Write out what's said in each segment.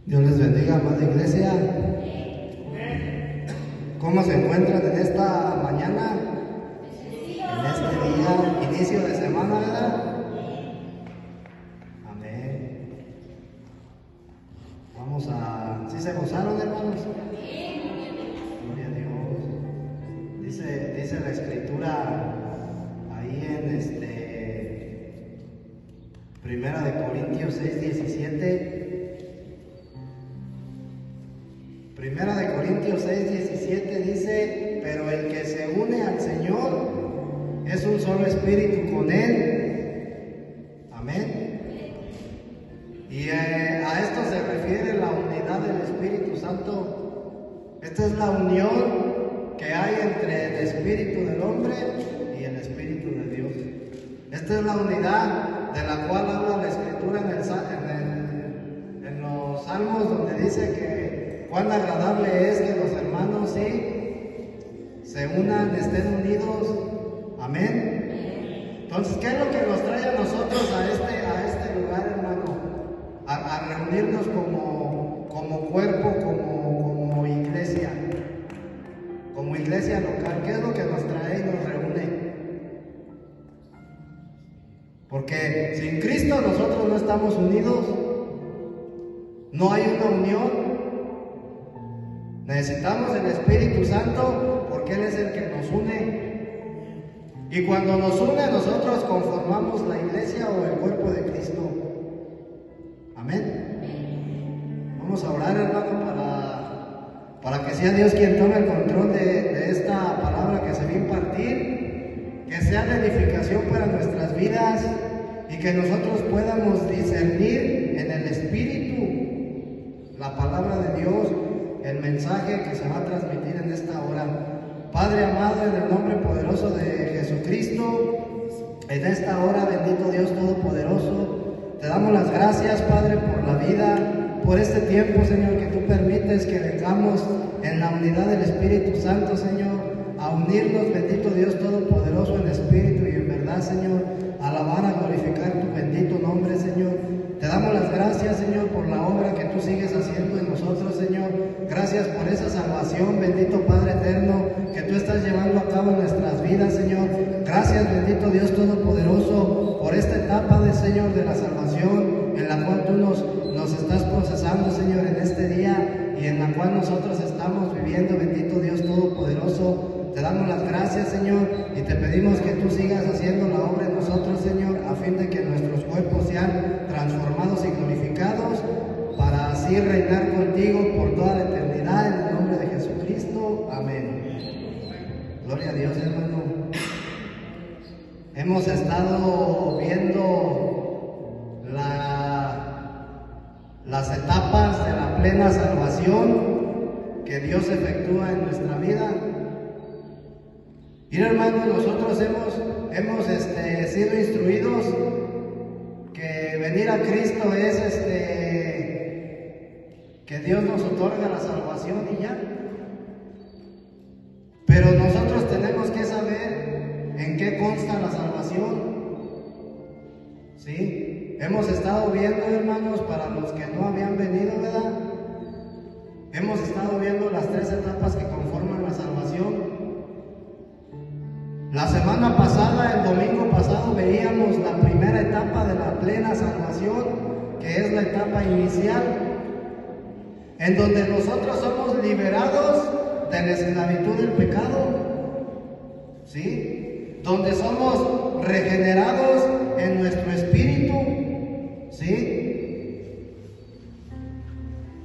Dios les bendiga, amada iglesia. ¿Cómo se encuentran en esta mañana? En este día, inicio de semana, ¿verdad? Amén. Vamos a... ¿Sí se gozaron, hermanos? Gloria a Dios. Dice la escritura ahí en Primera de Corintios 6:17. Primera de Corintios 6:17 dice: pero el que se une al Señor es un solo espíritu con Él. Amén. Y a esto se refiere la unidad del Espíritu Santo. Esta es la unión que hay entre el espíritu del hombre y el espíritu de Dios. Esta es la unidad de la cual habla la escritura en los salmos, donde dice que cuán agradable es que los hermanos se unan, estén unidos. Amén. Entonces, ¿qué es lo que nos trae a nosotros a este lugar, hermano? A reunirnos como cuerpo, como iglesia, como iglesia local. ¿Qué es lo que nos trae y nos reúne? Porque sin Cristo nosotros no estamos unidos, no hay una unión. Necesitamos el Espíritu Santo porque Él es el que nos une. Y cuando nos une, nosotros conformamos la iglesia o el cuerpo de Cristo. Amén. Vamos a orar, hermano, para que sea Dios quien tome el control de esta palabra que se va a impartir, que sea de edificación para nuestras vidas y que nosotros podamos discernir en el Espíritu la palabra de Dios, el mensaje que se va a transmitir en esta hora. Padre amado, en el nombre poderoso de Jesucristo, en esta hora, bendito Dios Todopoderoso, te damos las gracias, Padre, por la vida, por este tiempo, Señor, que tú permites que vengamos en la unidad del Espíritu Santo, Señor, a unirnos, bendito Dios Todopoderoso, en espíritu y en verdad, Señor, a alabar, a glorificar tu bendito nombre, Señor. Te damos las gracias, Señor, por la obra que tú sigues haciendo en nosotros, Señor. Gracias por esa salvación, bendito Padre eterno, que tú estás llevando a cabo en nuestras vidas, Señor. Gracias, bendito Dios Todopoderoso, por esta etapa de, Señor, de la salvación, en la cual tú nos estás procesando, Señor, en este día, y en la cual nosotros estamos viviendo, bendito Dios Todopoderoso. Te damos las gracias, Señor, y te pedimos que tú sigas haciendo la obra en nosotros, Señor, a fin de que nuestros cuerpos sean transformados y glorificados, para así reinar contigo por toda la eternidad, en el nombre de Jesucristo. Amén. Gloria a Dios, hermano. Hemos estado viendo las etapas de la plena salvación que Dios efectúa en nuestra vida. Mira, hermano, nosotros hemos sido instruidos que venir a Cristo es que Dios nos otorga la salvación y ya. Pero nosotros tenemos que saber en qué consta la salvación. ¿Sí? Hemos estado viendo, hermanos, para los que no habían venido, ¿verdad? Hemos estado viendo las 3 etapas que conforman la salvación. La semana pasada, el domingo pasado, veíamos la primera etapa de la plena salvación, que es la etapa inicial, en donde nosotros somos liberados de la esclavitud del pecado, ¿sí? Donde somos regenerados en nuestro espíritu, ¿sí?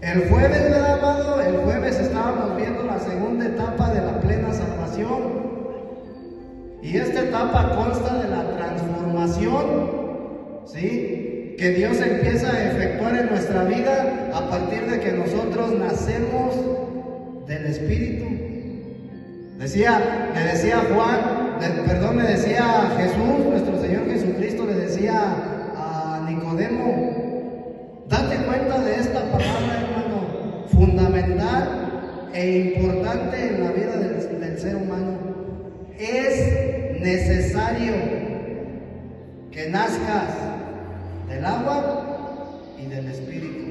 El jueves, ¿verdad, amado? El jueves estábamos viendo la segunda etapa de la plena salvación. Y esta etapa consta de la transformación, ¿sí?, que Dios empieza a efectuar en nuestra vida a partir de que nosotros nacemos del Espíritu. Le decía Jesús, nuestro Señor Jesucristo, le decía a Nicodemo: date cuenta de esta palabra, hermano, fundamental e importante en la vida del ser humano. Es necesario que nazcas del agua y del Espíritu.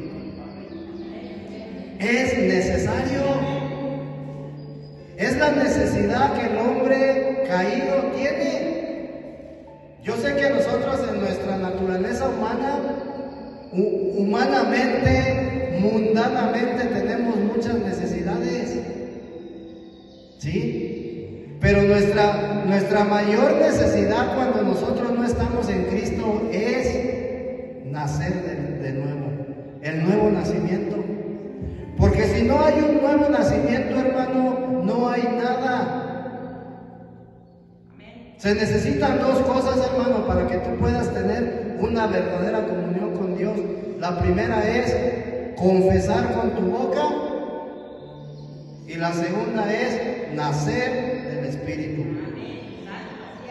es necesario. Es la necesidad que el hombre caído tiene. Yo sé que nosotros en nuestra naturaleza humana, humanamente, mundanamente tenemos muchas necesidades. ¿Sí? Pero nuestra mayor necesidad cuando nosotros no estamos en Cristo es nacer de nuevo, el nuevo nacimiento. Porque si no hay un nuevo nacimiento, hermano, no hay nada. Se necesitan dos cosas, hermano, para que tú puedas tener una verdadera comunión con Dios. La primera es confesar con tu boca y la segunda es nacer del Espíritu.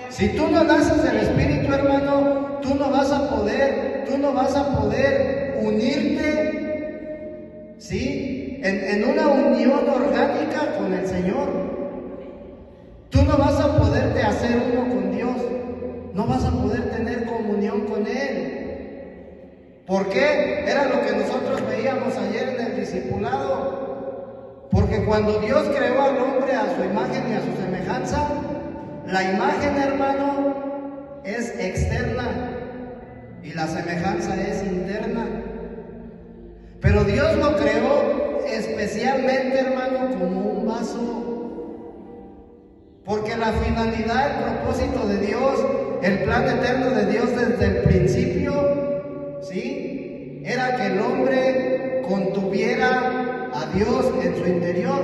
Si tú no naces del Espíritu, hermano, tú no vas a poder unirte, ¿sí?, en una unión orgánica con el Señor. Tú no vas a poderte hacer uno con Dios, no vas a poder tener comunión con Él. ¿Por qué? Era lo que nosotros veíamos ayer en el discipulado. Porque cuando Dios creó al hombre a su imagen y a su semejanza, la imagen, hermano, es externa y la semejanza es interna. Pero Dios lo creó especialmente, hermano, como un vaso. Porque la finalidad, el propósito de Dios, el plan eterno de Dios desde el principio, ¿sí?, era que el hombre contuviera a Dios en su interior.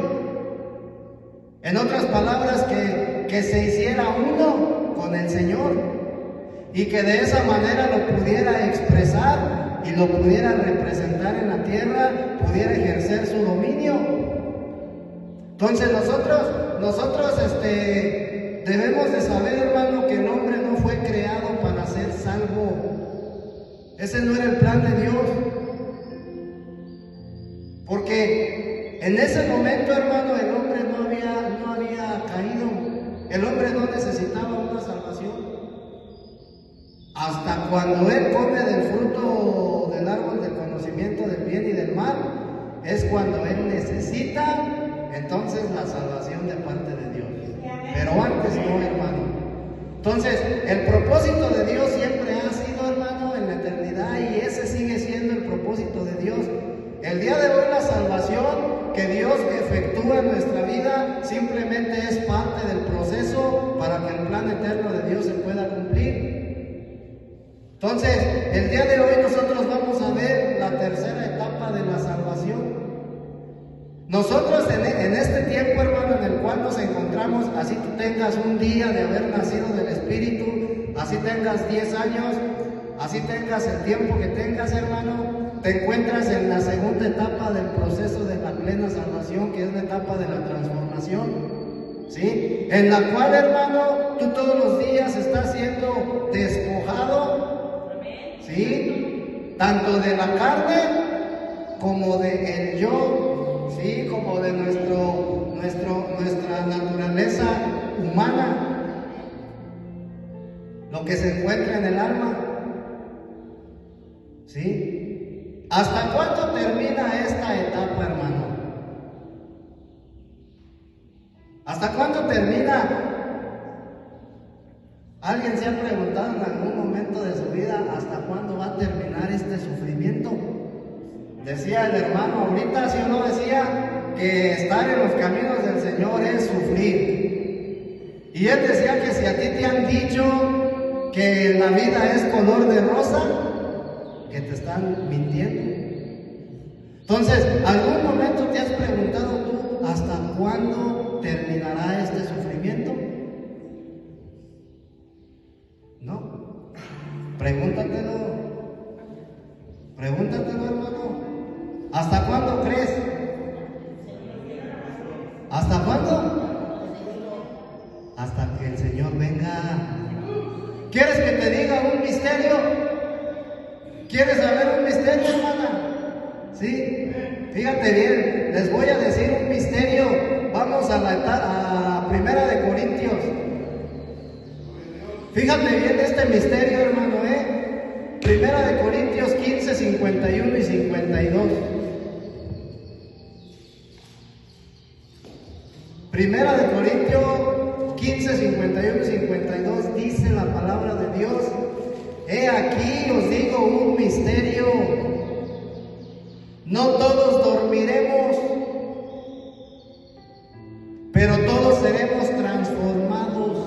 En otras palabras, que se hiciera uno con el Señor y que de esa manera lo pudiera expresar y lo pudiera representar en la tierra, pudiera ejercer su dominio. Entonces nosotros debemos de saber, hermano, que el hombre no fue creado para ser salvo. Ese no era el plan de Dios. Porque en ese momento, hermano, el hombre no había caído. El hombre no necesitaba una salvación. Hasta cuando él come del fruto del árbol del conocimiento del bien y del mal, es cuando él necesita entonces la salvación de parte de Dios. Pero antes no, hermano. Entonces, el propósito de Dios siempre ha sido, hermano, en la eternidad, y ese sigue siendo el propósito de Dios. El día de hoy la salvación que Dios efectúa en nuestra vida simplemente es parte del proceso para que el plan eterno de Dios se pueda cumplir. Entonces, el día de hoy nosotros vamos a ver la tercera etapa de la salvación. Nosotros en este tiempo, hermano, en el cual nos encontramos, así tú tengas un día de haber nacido del Espíritu, así tengas 10 años, así tengas el tiempo que tengas, hermano, te encuentras en la segunda etapa del proceso de la plena salvación, que es la etapa de la transformación, ¿sí? En la cual, hermano, tú todos los días estás siendo despojado, ¿sí?, tanto de la carne como de el yo, ¿sí?, como de nuestra naturaleza humana, lo que se encuentra en el alma, ¿sí? ¿Hasta cuándo termina esta etapa, hermano? ¿Hasta cuándo termina? ¿Alguien se ha preguntado en algún momento de su vida hasta cuándo va a terminar este sufrimiento? Decía el hermano ahorita, ¿sí o no? Decía que estar en los caminos del Señor es sufrir. Y él decía que si a ti te han dicho que la vida es color de rosa, que te están mintiendo. Entonces, ¿algún momento te has preguntado tú hasta cuándo terminará este sufrimiento? ¿No? Pregúntatelo, hermano. ¿Hasta cuándo crees? ¿Hasta cuándo? Hasta que el Señor venga. ¿Quieres que te diga un misterio? ¿Quieres saber un misterio, hermana? ¿Sí? Fíjate bien, les voy a decir un misterio. Vamos a Primera de Corintios. Fíjate bien este misterio, hermano, Primera de Corintios 15, 51 y 52. Primera de Corintios 15, 51 y 52 dice la palabra de Dios: he aquí os digo un misterio, no todos dormiremos, pero todos seremos transformados.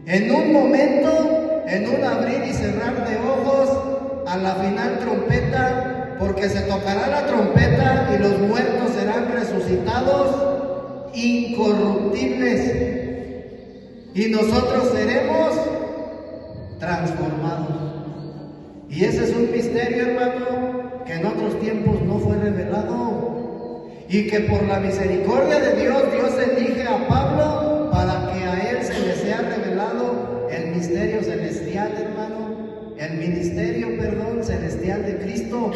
En un momento, en un abrir y cerrar de ojos, a la final trompeta, porque se tocará la trompeta y los muertos serán resucitados incorruptibles, y nosotros seremos transformados. Y ese es un misterio, hermano, que en otros tiempos no fue revelado, y que por la misericordia de Dios, Dios elige a Pablo para que a él se le sea revelado el misterio celestial, hermano, el ministerio, celestial de Cristo.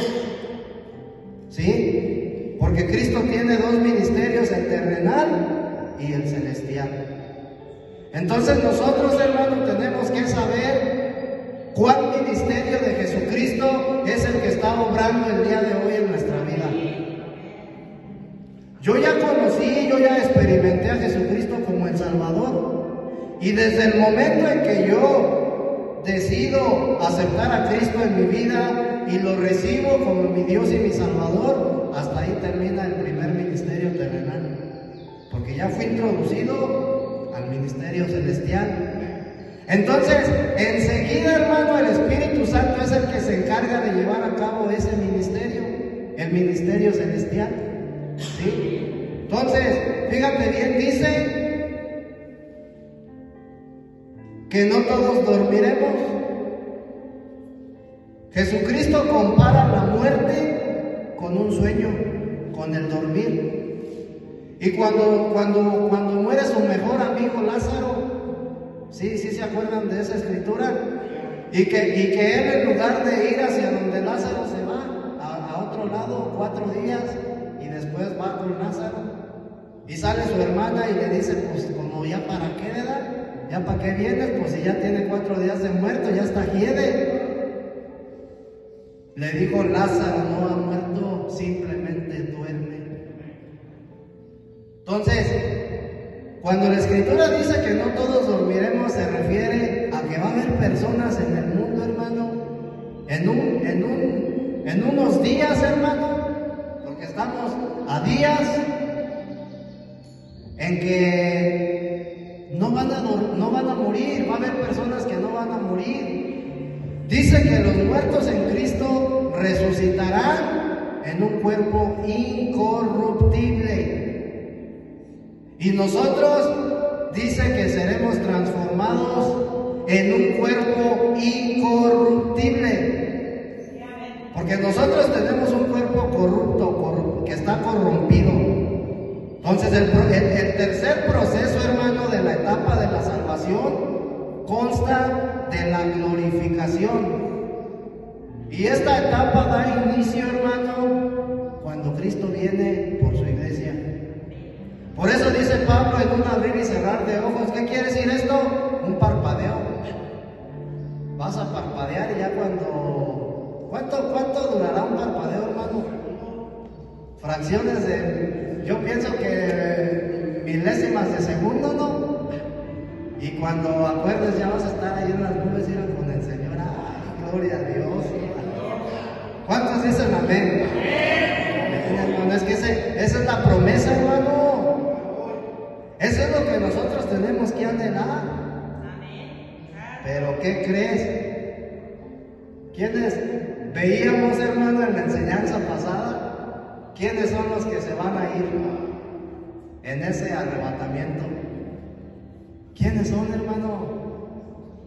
¿Sí? Porque Cristo tiene dos ministerios, el terrenal y el celestial. Entonces nosotros, hermano, tenemos que saber cuál ministerio de Jesucristo es el que está obrando el día de hoy en nuestra vida. Yo ya conocí, yo ya experimenté a Jesucristo como el Salvador, y desde el momento en que yo decido aceptar a Cristo en mi vida y lo recibo como mi Dios y mi Salvador, hasta ahí termina el primer ministerio terrenal, porque ya fui introducido al ministerio celestial. Entonces, enseguida, hermano, el Espíritu Santo es el que se encarga de llevar a cabo ese ministerio, el ministerio celestial. ¿Sí? Entonces, fíjate bien, dice que no todos dormiremos. Jesucristo compara la muerte con un sueño, con el dormir. Y cuando muere su mejor amigo Lázaro, sí se acuerdan de esa escritura, y que él, en lugar de ir hacia donde Lázaro, se va a otro lado 4 días, y después va con Lázaro, y sale su hermana y le dice: pues como ya para qué, ¿verdad? Ya para qué vienes, pues si ya tiene 4 días de muerto, ya está hiede. Le dijo: Lázaro no ha muerto, simplemente duerme. Entonces, cuando la Escritura dice que no todos dormiremos, se refiere a que va a haber personas en el mundo, hermano, en unos días, hermano, porque estamos a días en que no van a morir, va a haber personas que no van a morir. Dice que los muertos en Cristo resucitarán en un cuerpo incorruptible. Y nosotros, dice que seremos transformados en un cuerpo incorruptible. Porque nosotros tenemos un cuerpo corrupto, que está corrompido. Entonces el tercer proceso, hermano, de la etapa de la salvación consta de la glorificación. Y esta etapa da inicio, hermano, cuando Cristo viene por su iglesia. Por eso dice Pablo en un abrir y cerrar de ojos. ¿Qué quiere decir esto? Un parpadeo. Vas a parpadear y ya cuando... ¿Cuánto durará un parpadeo, hermano? Fracciones de... Yo pienso que milésimas de segundo, ¿no? Y cuando acuerdes ya vas a estar ahí en las nubes y con el Señor. ¡Ay, gloria a Dios! ¿Cuántos dicen amén? Hermano, es que esa es la promesa, hermano. Eso es lo que nosotros tenemos que anhelar. Pero ¿qué crees? ¿Quiénes veíamos, hermano, en la enseñanza pasada? ¿Quiénes son los que se van a ir en ese arrebatamiento? ¿Quiénes son, hermano?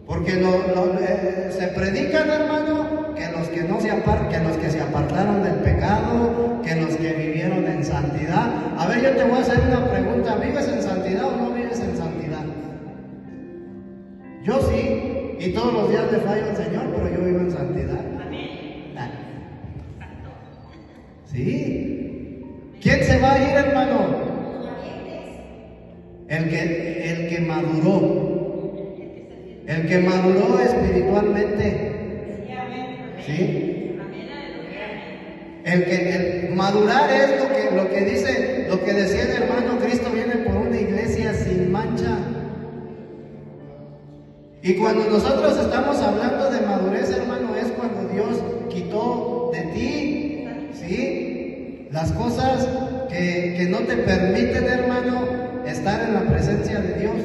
Porque se predican, hermano, que los que se apartaron del pecado, que los que vivieron en santidad. A ver, yo te voy a hacer una pregunta: ¿vives en santidad o no vives en santidad? Yo sí, y todos los días le fallo al Señor, pero yo vivo en santidad. ¿Sí? ¿Quién se va a ir, hermano? El que maduró. El que maduró espiritualmente. ¿Sí? El madurar es lo que dice, lo que decía el hermano, Cristo viene por una iglesia sin mancha. Y cuando nosotros estamos hablando de madurez, hermano, es cuando Dios quitó de ti, ¿sí?, las cosas que no te permiten, hermano, estar en la presencia de Dios.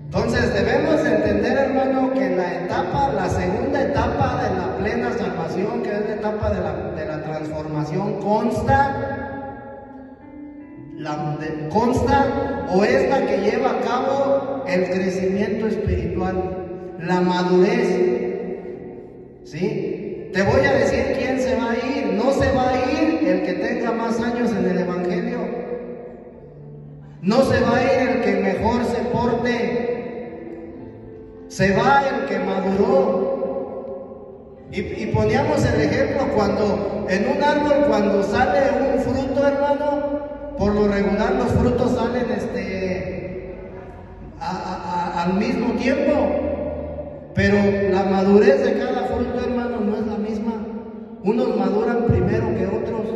Entonces debemos de entender, hermano, que la segunda etapa de la plena salvación, que es la etapa de la transformación, consta o es la que lleva a cabo el crecimiento espiritual, la madurez. ¿Sí? Te voy a decir quién se va a ir. No se va a ir el que tenga más años en el Evangelio. No se va a ir el que mejor se porte. Se va el que maduró. Y poníamos el ejemplo cuando en un árbol, cuando sale un fruto, hermano, por lo regular los frutos salen al mismo tiempo, pero la madurez de cada fruto, hermano, no es la misma. Unos maduran primero que otros.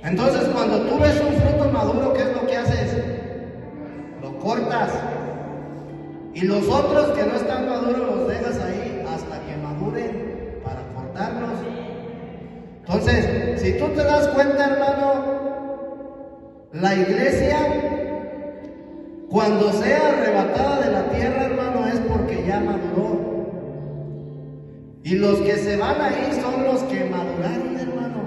Entonces, cuando tú ves un fruto maduro, ¿qué es lo que haces? Lo cortas. Y los otros que no están maduros los dejas ahí hasta que maduren para cortarlos. Entonces, si tú te das cuenta, hermano, la iglesia, cuando sea arrebatada de la tierra, hermano, es porque ya maduró. Y los que se van ahí son los que maduraron, hermano.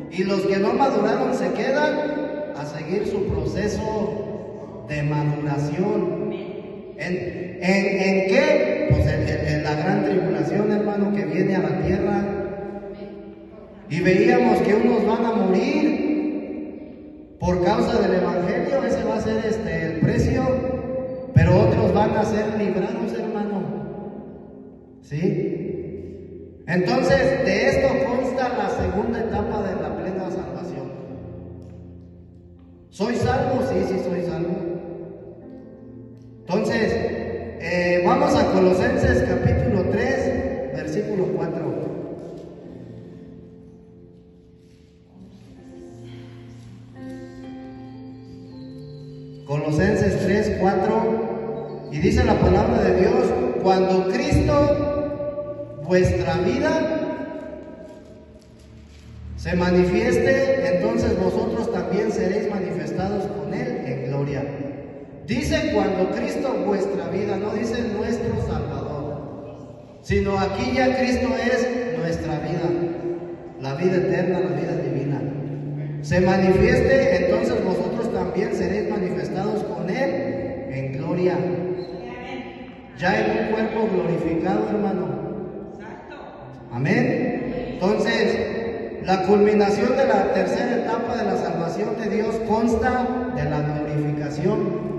Y los que no maduraron se quedan a seguir su proceso de maduración. ¿En qué? Pues en la gran tribulación, hermano, que viene a la tierra. Y veíamos que unos van a morir por causa del Evangelio, ese va a ser el precio, pero otros van a ser librados, hermano. ¿Sí? Entonces, de esto consta la segunda etapa de la plena salvación. ¿Soy salvo? Sí, sí soy salvo. Entonces, vamos a Colosenses capítulo 3, versículo 4. Colosenses 3, 4, y dice la palabra de Dios: cuando Cristo, vuestra vida, se manifieste, entonces vosotros también seréis manifestados con Él en gloria. Dice cuando Cristo, vuestra vida, no dice nuestro Salvador, sino aquí ya Cristo es nuestra vida, la vida eterna, la vida divina. Se manifieste, entonces vosotros también seréis manifestados con Él en gloria. Ya en un cuerpo glorificado, hermano. Amén. Entonces, la culminación de la tercera etapa de la salvación de Dios consta de la glorificación.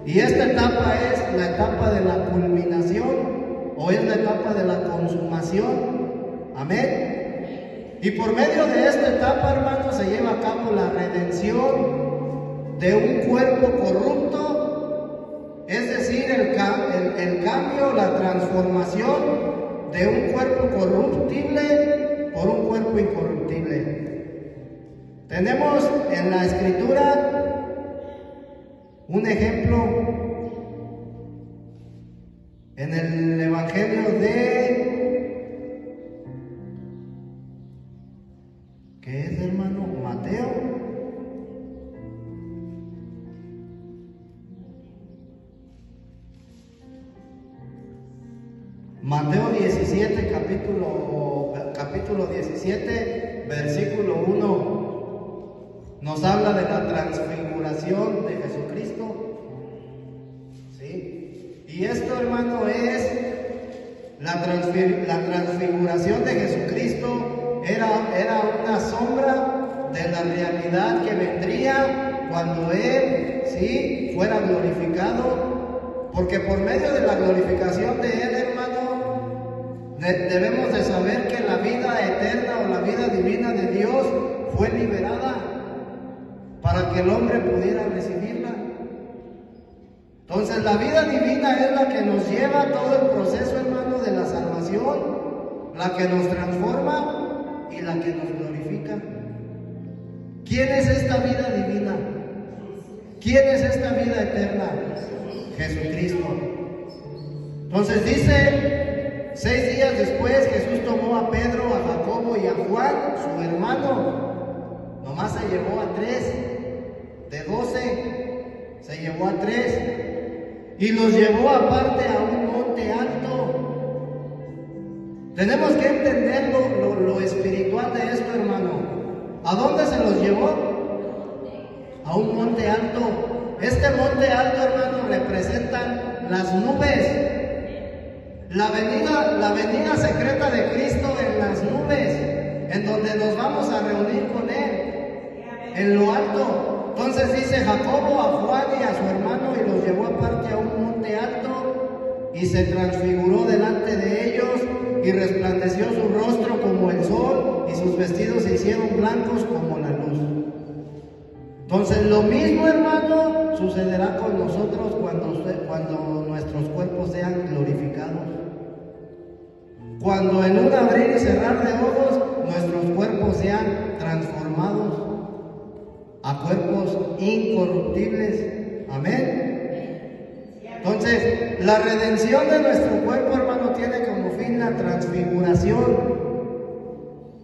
Y esta etapa es la etapa de la culminación, o es la etapa de la consumación. Amén. Y por medio de esta etapa, hermano, se lleva a cabo la redención de un cuerpo corrupto, es decir, el cambio, la transformación de un cuerpo corruptible por un cuerpo incorruptible. Tenemos en la Escritura un ejemplo en el Evangelio ¿qué es, hermano? Mateo. Mateo 17, capítulo 17, versículo 1, nos habla de la transfiguración de Jesucristo. ¿Sí? Y esto, hermano, es la transfiguración de Jesucristo. Era una sombra de la realidad que vendría cuando Él, ¿sí?, fuera glorificado. Porque por medio de la glorificación de Él, hermano, debemos de saber que la vida eterna o la vida divina de Dios fue liberada para que el hombre pudiera recibirla. Entonces la vida divina es la que nos lleva todo el proceso, hermano, de la salvación, la que nos transforma. y la que nos glorifica. ¿Quién es esta vida divina? ¿Quién es esta vida eterna? Jesucristo. Entonces dice, 6 días después Jesús tomó a Pedro, a Jacobo y a Juan, su hermano. Nomás se llevó a 3, de 12, se llevó a 3 y los llevó aparte a un monte alto. Tenemos que entender lo espiritual de esto, hermano. ¿A dónde se los llevó? A un monte alto. Este monte alto, hermano, representan las nubes. La venida secreta de Cristo en las nubes, en donde nos vamos a reunir con Él, en lo alto. Entonces dice Jacobo a Juan y a su hermano y los llevó aparte a un monte alto y se transfiguró delante de ellos y resplandeció su rostro como el sol y sus vestidos se hicieron blancos como la luz. Entonces lo mismo, hermano, sucederá con nosotros cuando nuestros cuerpos sean glorificados. Cuando en un abrir y cerrar de ojos nuestros cuerpos sean transformados a cuerpos incorruptibles. Amén. Entonces, la redención de nuestro cuerpo, hermano, tiene como fin la transfiguración.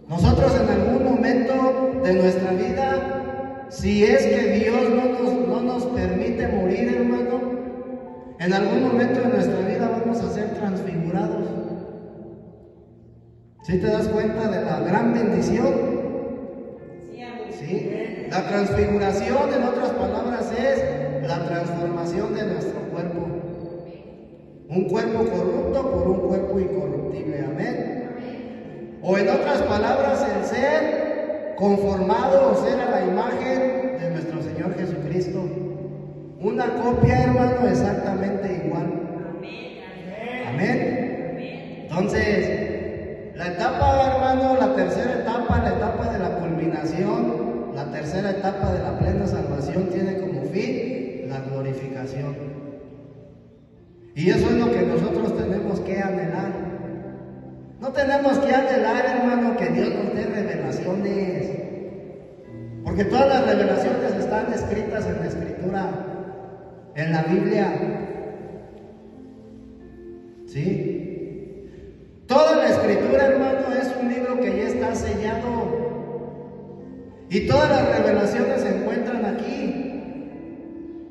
Nosotros en algún momento de nuestra vida, si es que Dios no nos permite morir, hermano, en algún momento de nuestra vida vamos a ser transfigurados. ¿Sí te das cuenta de la gran bendición? ¿Sí? La transfiguración, en otras palabras, es la transformación de nuestro cuerpo. Un cuerpo corrupto por un cuerpo incorruptible. Amén. O en otras palabras, el ser conformado o ser a la imagen de nuestro Señor Jesucristo. Una copia, hermano, exactamente igual. Amén. Entonces, la etapa, hermano, la tercera etapa, la etapa de la culminación, la tercera etapa de la plena salvación tiene como fin la glorificación. Y eso es lo que nosotros tenemos que anhelar. No tenemos que anhelar, hermano, que Dios nos dé revelaciones, porque todas las revelaciones están escritas en la Escritura, en la Biblia. ¿Sí? Toda la Escritura, hermano, es un libro que ya está sellado. Y todas las revelaciones se encuentran aquí.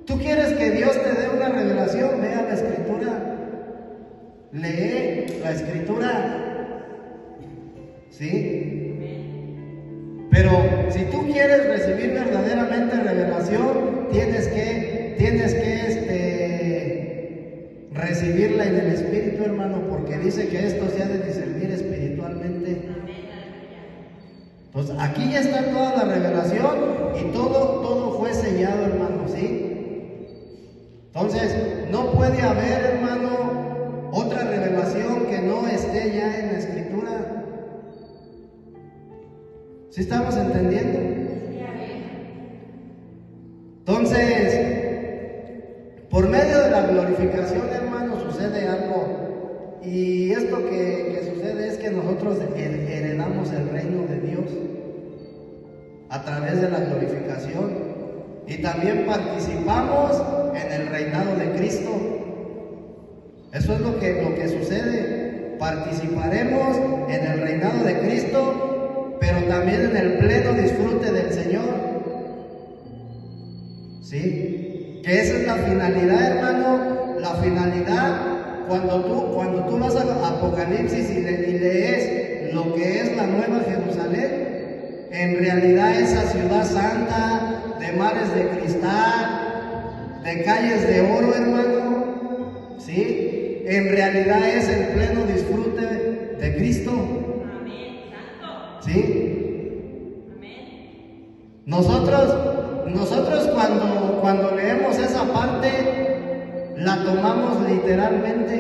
¿Tú quieres que Dios te dé una revelación? Vea la Escritura. Lee la Escritura. ¿Sí? Pero si tú quieres recibir verdaderamente revelación, tienes que recibirla en el Espíritu, hermano, porque dice que esto se ha de discernir espiritualmente. Entonces, aquí ya está toda la revelación y todo fue sellado, hermano, ¿sí? Entonces, no puede haber, hermano, otra revelación que no esté ya en la Escritura. ¿Sí estamos entendiendo? Entonces, por medio de la glorificación, hermano, sucede algo. Y esto que sucede es que nosotros heredamos el reino de Dios a través de la glorificación. Y también participamos en el reinado de Cristo. Eso es lo que sucede. Participaremos en el reinado de Cristo, pero también en el pleno disfrute del Señor. ¿Sí? Que esa es la finalidad, hermano. La finalidad, cuando tú vas a Apocalipsis y lees lo que es la Nueva Jerusalén, en realidad esa ciudad santa, de mares de cristal, de calles de oro, hermano, ¿sí? En realidad es el pleno disfrute de Cristo. ¿Sí? Nosotros cuando leemos esa parte, la tomamos literalmente.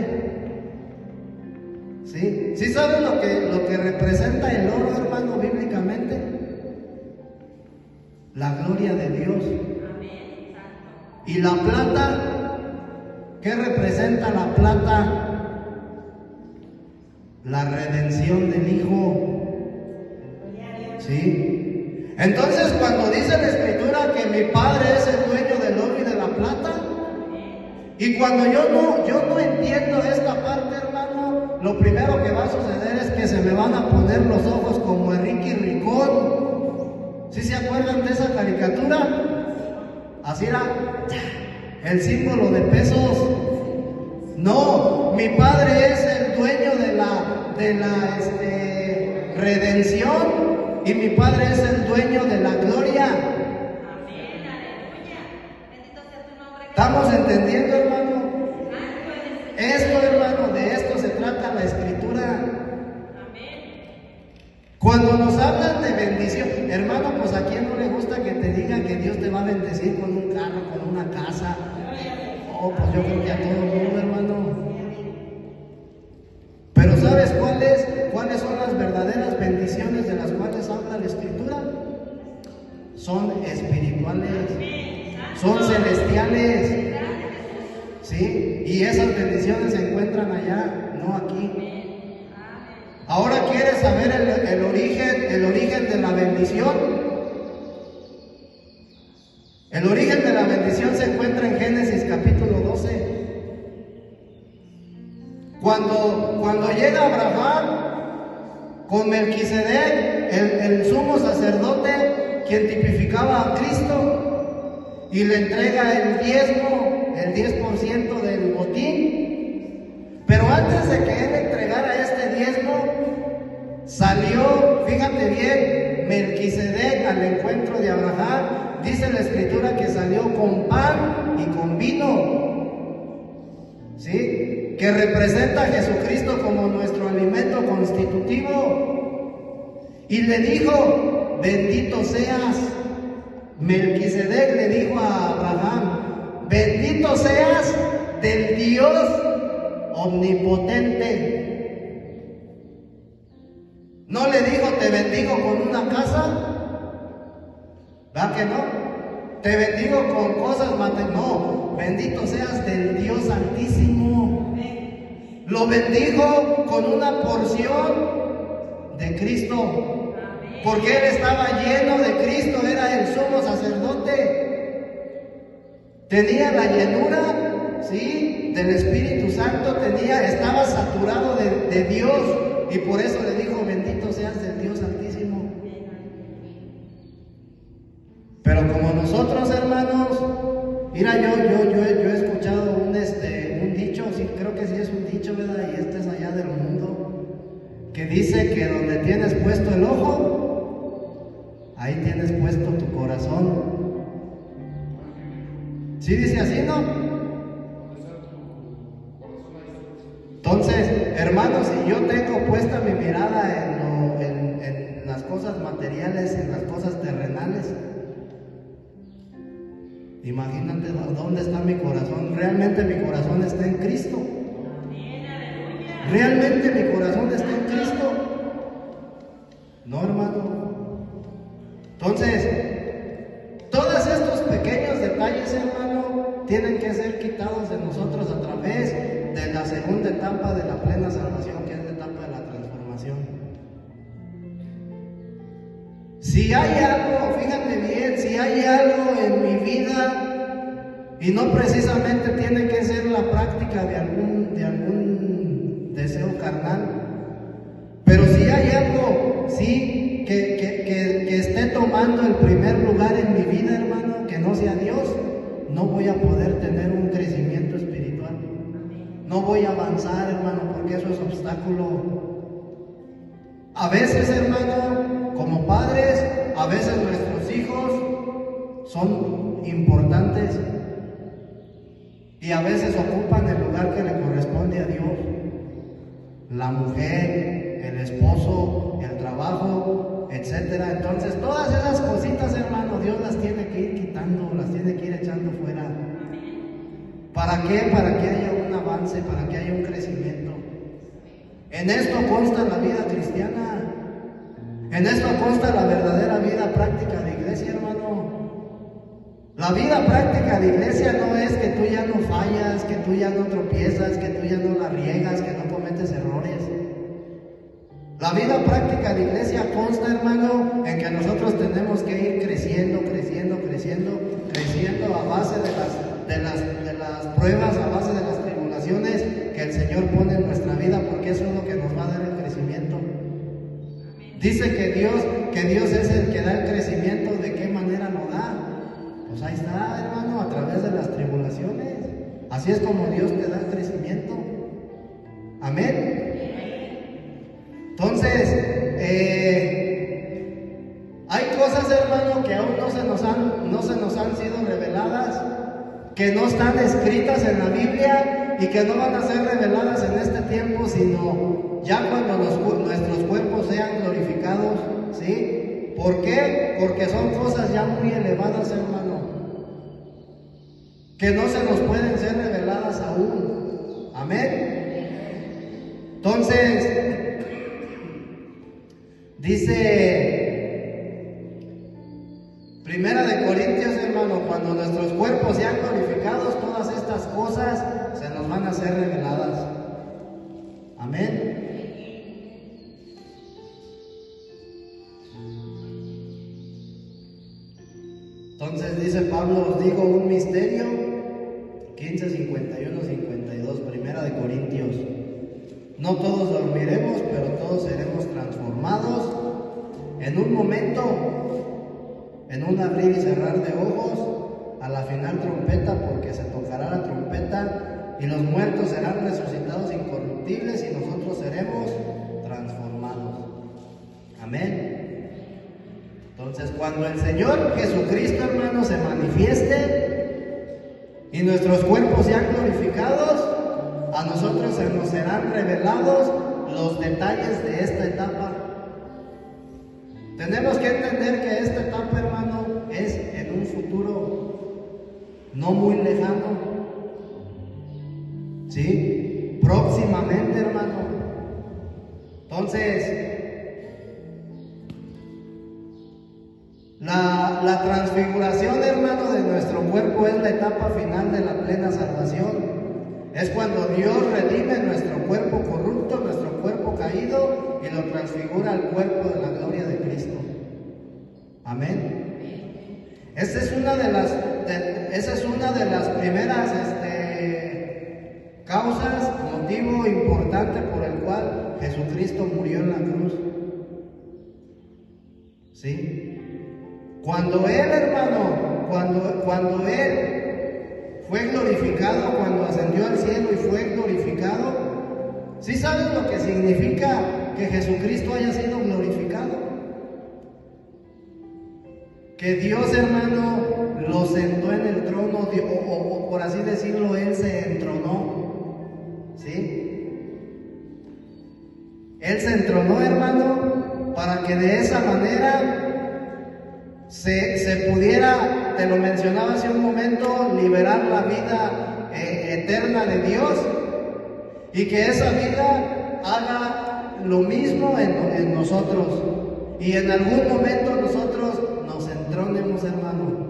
¿Sí? ¿Sí saben lo que representa el oro, hermano, bíblicamente? La gloria de Dios. Y la plata, ¿qué representa la plata? La redención del Hijo. ¿Sí? Entonces, cuando dice la Escritura que mi Padre es el dueño del oro y de la plata, y cuando yo no entiendo esta parte, hermano, lo primero que va a suceder es que se me van a poner los ojos como Enrique Ricón. ¿Sí se acuerdan de esa caricatura? Así era el símbolo de pesos. No, mi Padre es el dueño de la redención, y mi Padre es el dueño de la gloria. ¿Estamos entendiendo, hermano? Esto, hermano, de esto se trata la Escritura. Cuando nos hablan de bendición, hermano, pues a quién no le gusta que te diga que Dios te va a bendecir con un carro, con una casa. Oh, pues yo creo que a todo el mundo, hermano. Pero ¿sabes cuáles son las verdaderas bendiciones de las cuales habla la Escritura? Son espirituales, son celestiales, ¿sí? Y esas bendiciones se encuentran allá, no aquí. Ahora, ¿quieres saber el origen de la bendición? El origen de la bendición se encuentra en Génesis capítulo 12. Cuando llega Abraham con Melquisedec, el sumo sacerdote, quien tipificaba a Cristo, y le entrega el diezmo, el 10% del botín. Pero antes de que él entregara este diezmo, salió, fíjate bien, Melquisedec al encuentro de Abraham. Dice la Escritura que salió con pan y con vino, ¿sí? Que representa a Jesucristo como nuestro alimento constitutivo. Y le dijo: bendito seas. Melquisedec le dijo a Abraham: bendito seas del Dios omnipotente. No le dijo: te bendigo con una casa. ¿Verdad que no? Te bendigo con cosas materiales. No, bendito seas del Dios Altísimo. Lo bendijo con una porción de Cristo, porque él estaba lleno de Cristo, era el sumo sacerdote. Tenía la llenura, ¿sí?, del Espíritu Santo, estaba saturado de Dios, y por eso le dijo: bendito seas del Dios Altísimo. Pero como nosotros, hermanos, mira, yo he escuchado un dicho, sí, creo que sí es un dicho, ¿verdad? Y este es allá del mundo, que dice que donde tienes puesto el ojo, ahí tienes puesto tu corazón. ¿Sí dice así, no? Entonces, hermanos, si yo tengo puesta mi mirada en las cosas materiales, en las cosas terrenales, imagínate dónde está mi corazón. ¿Realmente mi corazón está en Cristo? ¿Realmente mi corazón está en Cristo? No, hermano. Entonces, todos estos pequeños detalles, hermano, tienen que ser quitados de nosotros a través de la segunda etapa de la plena salvación, que es la etapa de la transformación. Si hay algo, fíjate bien, si hay algo en mi vida, y no precisamente tiene que ser la práctica de algún deseo carnal, pero si hay algo, sí, que esté tomando el primer lugar en mi vida, hermano, que no sea Dios, no voy a poder tener un crecimiento espiritual. No voy a avanzar, hermano, porque eso es obstáculo. A veces, hermano, como padres, a veces nuestros hijos son importantes y a veces ocupan el lugar que le corresponde a Dios. La mujer, el esposo, el trabajo, etcétera. Entonces, todas esas cositas, hermano, Dios las tiene que ir quitando, las tiene que ir echando fuera. ¿Para qué? Para que haya un avance, para que haya un crecimiento. En esto consta la vida cristiana. En esto consta la verdadera vida práctica de iglesia, hermano. La vida práctica de iglesia no es que tú ya no fallas, que tú ya no tropiezas, que tú ya no la riegas, que no cometes errores. La vida práctica de iglesia consta, hermano, en que nosotros tenemos que ir creciendo a base de las pruebas, a base de las tribulaciones que el Señor pone en nuestra vida, porque eso es lo que nos va a dar el crecimiento. Dice que Dios es el que da el crecimiento. ¿De qué manera lo da? Pues ahí está, hermano, a través de las tribulaciones. Así es como Dios te da el crecimiento. Amén. Entonces, hay cosas, hermano, que aún no se nos han sido reveladas, que no están escritas en la Biblia y que no van a ser reveladas en este tiempo, sino ya cuando nuestros cuerpos sean glorificados, ¿sí? ¿Por qué? Porque son cosas ya muy elevadas, hermano, que no se nos pueden ser reveladas aún. Amén. Entonces, dice Primera de Corintios, hermano, cuando nuestros cuerpos sean glorificados, todas estas cosas se nos van a ser reveladas. Amén. Entonces dice Pablo, os digo un misterio, 15, 51, 52, Primera de Corintios. No todos dormiremos, pero todos seremos transformados en un momento, en un abrir y cerrar de ojos, a la final trompeta, porque se tocará la trompeta y los muertos serán resucitados incorruptibles y nosotros seremos transformados. Amén. Entonces, cuando el Señor Jesucristo, hermano, se manifieste y nuestros cuerpos sean glorificados, a nosotros se nos serán revelados los detalles de esta etapa. Tenemos que entender que esta etapa, hermano, es en un futuro no muy lejano, ¿sí? Próximamente, hermano. Entonces, la transfiguración, hermano, de nuestro cuerpo es la etapa final de la plena salvación. Es cuando Dios redime nuestro cuerpo corrupto, nuestro cuerpo caído, y lo transfigura al cuerpo de la gloria de Cristo. Amén. Esa es una de las primeras causas, motivo importante por el cual Jesucristo murió en la cruz. ¿Sí? Cuando Él, hermano, cuando Él fue glorificado, cuando ascendió al cielo y fue glorificado, ¿sí sabes lo que significa que Jesucristo haya sido glorificado? Que Dios, hermano, lo sentó en el trono, o por así decirlo, Él se entronó, ¿sí? Él se entronó, hermano, para que de esa manera se pudiera, te lo mencionaba hace un momento, liberar la vida eterna de Dios, y que esa vida haga lo mismo en nosotros, y en algún momento nosotros nos entronemos, hermano,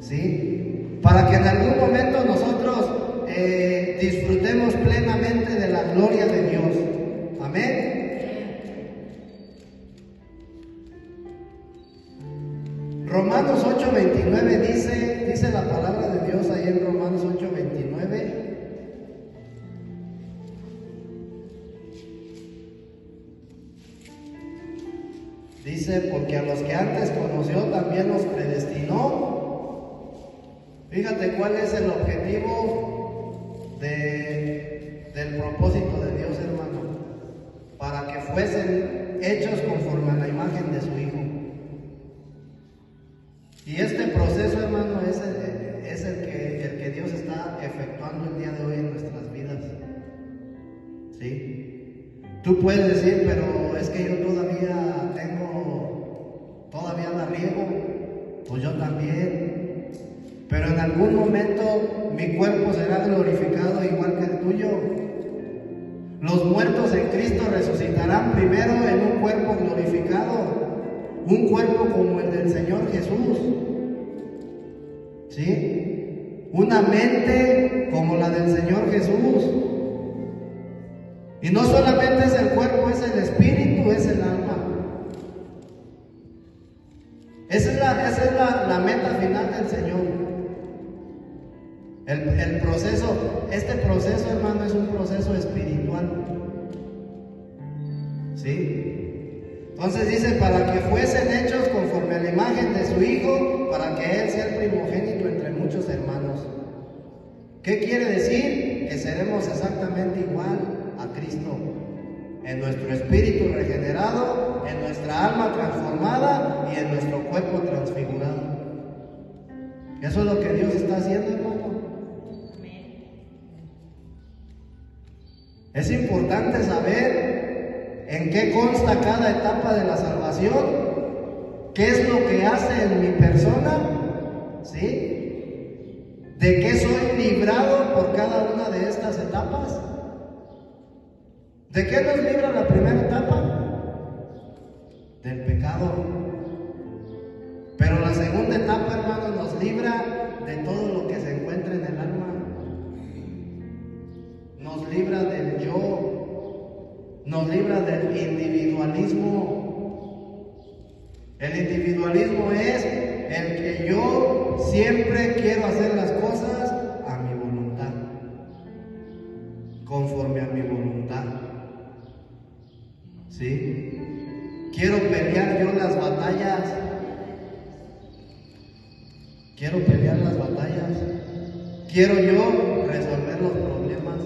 ¿sí? Para que en algún momento nosotros disfrutemos plenamente de la gloria de Dios. Amén. Romanos 8:29 dice la palabra de Dios ahí en Romanos 8:29. Dice, porque a los que antes conoció también los predestinó. Fíjate cuál es el objetivo del propósito de Dios, hermano, para que fuesen hechos conforme a la imagen de su Hijo. Y este proceso, hermano, es el que Dios está efectuando el día de hoy en nuestras vidas. ¿Sí? Tú puedes decir, pero es que yo todavía la riego. Pues yo también. Pero en algún momento mi cuerpo será glorificado igual que el tuyo. Los muertos en Cristo resucitarán primero en un cuerpo glorificado. Un cuerpo como el del Señor Jesús, ¿sí? Una mente como la del Señor Jesús. Y no solamente es el cuerpo, es el espíritu, es el alma. Esa es la meta final del Señor. El proceso, este proceso, hermano, es un proceso espiritual. ¿Sí? Entonces dice, para que fuesen hechos conforme a la imagen de su Hijo, para que Él sea el primogénito entre muchos hermanos. ¿Qué quiere decir? Que seremos exactamente igual a Cristo, en nuestro espíritu regenerado, en nuestra alma transformada y en nuestro cuerpo transfigurado. Eso es lo que Dios está haciendo, hermano. Es importante saber en qué consta cada etapa de la salvación, qué es lo que hace en mi persona, ¿sí? ¿De qué soy librado por cada una de estas etapas? ¿De qué nos libra la primera etapa? Del pecado. Pero la segunda etapa, hermano, nos libra de todo lo que se encuentra en el alma. Nos libra del yo, nos libra del individualismo. El individualismo es el que yo siempre quiero hacer las cosas a mi voluntad, conforme a mi voluntad. ¿Sí? Quiero pelear yo las batallas. Quiero pelear las batallas. Quiero yo resolver los problemas,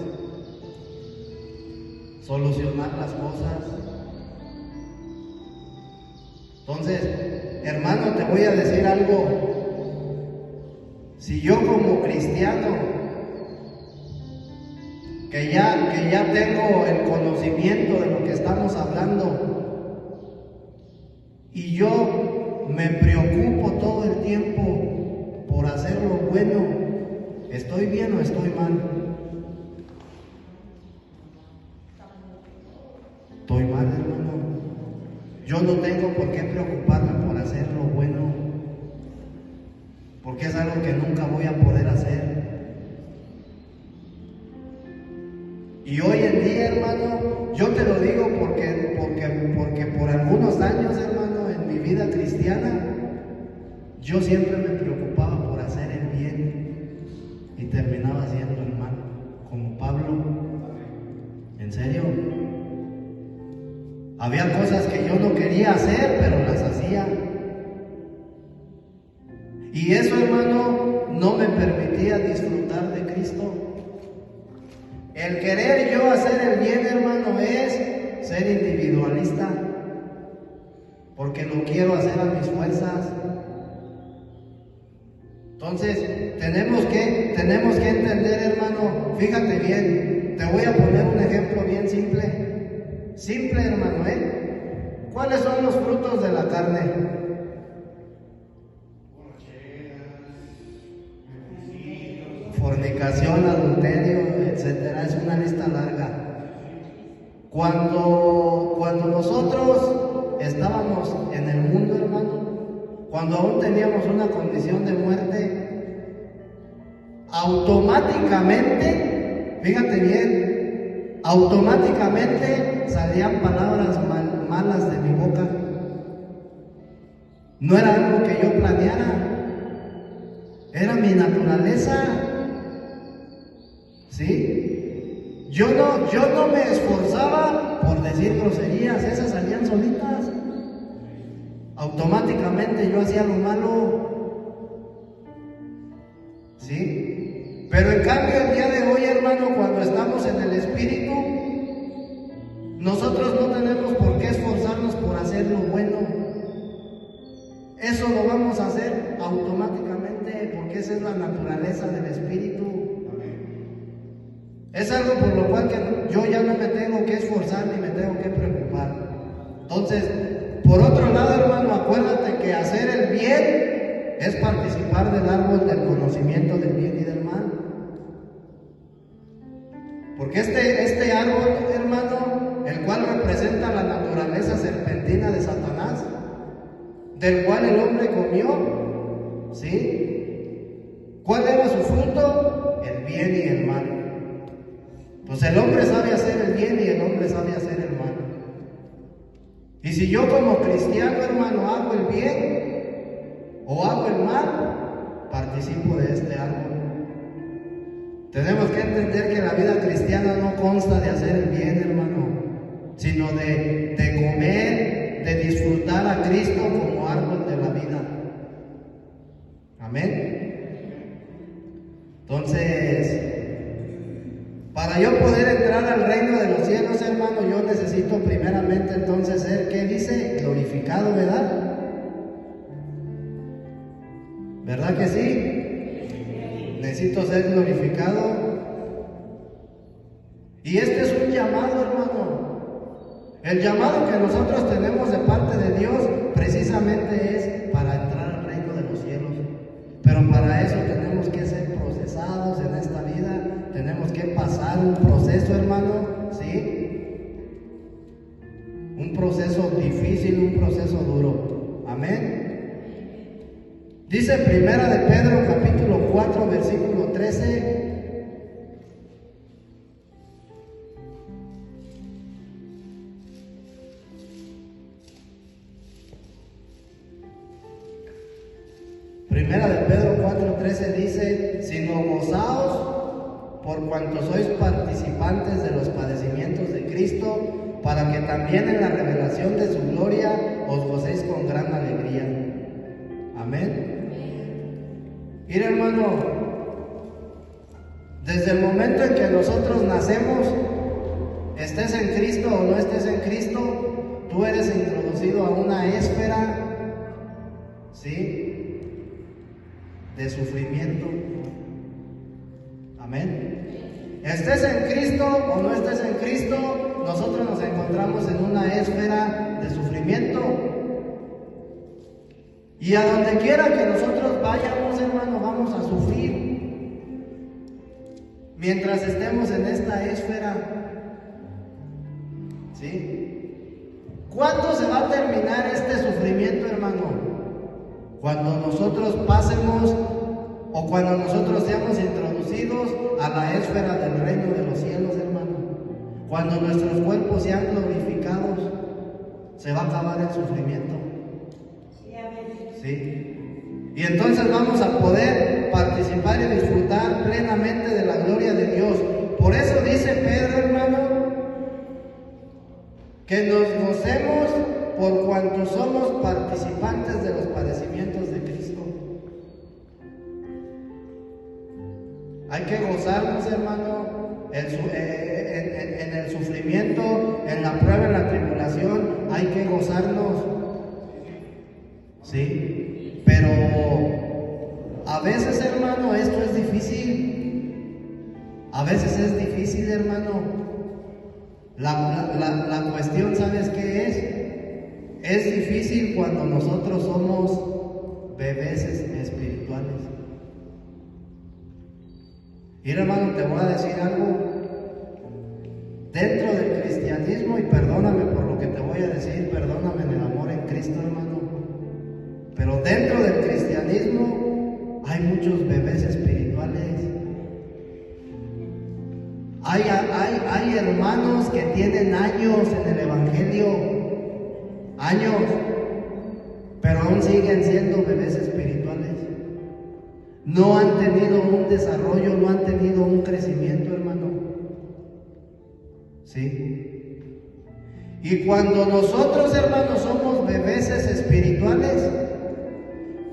solucionar las cosas. Entonces, hermano, te voy a decir algo. Si yo como cristiano, que ya tengo el conocimiento de lo que estamos hablando, y yo me preocupo todo el tiempo por hacer lo bueno, ¿estoy bien o estoy mal? Estoy mal, hermano. Yo no tengo por qué preocuparme por hacer lo bueno, porque es algo que nunca voy a poder hacer. Y hoy en día, hermano, yo te lo digo porque por algunos años, hermano, en mi vida cristiana, yo siempre me preocupaba por hacer el bien y terminaba haciendo el mal, como Pablo. ¿En serio? Había cosas que yo no quería hacer, pero las hacía. Y eso, hermano, no me permitía disfrutar de Cristo. El querer yo hacer el bien, hermano, es ser individualista, porque lo quiero hacer a mis fuerzas. Entonces, tenemos que entender, hermano, fíjate bien, te voy a poner un ejemplo bien simple. Simple, hermano, ¿eh? ¿Cuáles son los frutos de la carne? Fornicación, adulterio, etcétera. Es una lista larga. Cuando nosotros estábamos en el mundo, hermano, cuando aún teníamos una condición de muerte, automáticamente, fíjate bien, automáticamente salían palabras malas de mi boca. No era algo que yo planeara, era mi naturaleza. ¿Sí? Yo no me esforzaba por decir groserías, esas salían solitas. Automáticamente yo hacía lo malo. ¿Sí? Pero en cambio el día de hoy, hermano, cuando estamos en el Espíritu, nosotros no tenemos por qué esforzarnos por hacer lo bueno. Eso lo vamos a hacer automáticamente, porque esa es la naturaleza del Espíritu. Es algo por lo cual que yo ya no me tengo que esforzar ni me tengo que preocupar. Entonces, por otro lado, hermano, acuérdate que hacer el bien es participar del árbol del conocimiento del bien y del mal. Porque este árbol, hermano, el cual representa la naturaleza serpentina de Satanás, del cual el hombre comió, ¿sí? ¿Cuál era su fruto? El bien y el mal. Pues el hombre sabe hacer el bien y el hombre sabe hacer el mal. Y si yo como cristiano, hermano, hago el bien o hago el mal, participo de este árbol. Tenemos que entender que la vida cristiana no consta de hacer el bien, hermano, sino de comer, de disfrutar a Cristo como árbol de la vida. Amén. Entonces, para yo poder entrar al reino de los cielos, hermano, yo necesito primeramente entonces ser, ¿qué dice? Glorificado, ¿verdad? ¿Verdad que sí? Necesito ser glorificado. Y este es un llamado, hermano. El llamado que nosotros tenemos de parte de Dios precisamente es para entrar al reino de los cielos. Pero para eso tenemos que ser procesados en esta vida. Tenemos que pasar un proceso, hermano, ¿sí? Un proceso difícil, un proceso duro. Amén. Dice Primera de Pedro, capítulo 4, versículo 13. Primera de Pedro 4:13 dice: sino gozaos por cuanto sois participantes de los padecimientos de Cristo, para que también en la revelación de su gloria os gocéis con gran alegría. Amén. Mira, hermano, desde el momento en que nosotros nacemos, estés en Cristo o no estés en Cristo, tú eres introducido a una esfera, ¿sí?, de sufrimiento. Amén. Estés en Cristo o no estés en Cristo, nosotros nos encontramos en una esfera de sufrimiento. Y a donde quiera que nosotros vayamos, hermano, vamos a sufrir mientras estemos en esta esfera. ¿Sí? ¿Cuándo se va a terminar este sufrimiento, hermano? Cuando nosotros pasemos o cuando nosotros seamos introducidos a la esfera del reino de los cielos, hermano. Cuando nuestros cuerpos sean glorificados, se va a acabar el sufrimiento. ¿Sí? Y entonces vamos a poder participar y disfrutar plenamente de la gloria de Dios. Por eso dice Pedro, hermano, que nos gocemos por cuanto somos participantes de los padecimientos de Cristo. Hay que gozarnos, hermano, en el sufrimiento, en la prueba, en la tribulación. Hay que gozarnos. ¿Sí? Pero a veces, hermano, esto es difícil. A veces es difícil, hermano. La cuestión, ¿sabes qué es? Es difícil cuando nosotros somos bebés espirituales. Mira, hermano, te voy a decir algo. Dentro del cristianismo, y perdóname por lo que te voy a decir, perdóname en el amor en Cristo, hermano, pero dentro del cristianismo hay muchos bebés espirituales. Hay hermanos que tienen años en el evangelio, años, pero aún siguen siendo bebés espirituales. No han tenido un desarrollo, no han tenido un crecimiento, hermano. ¿Sí? Y cuando nosotros, hermanos, somos bebés espirituales,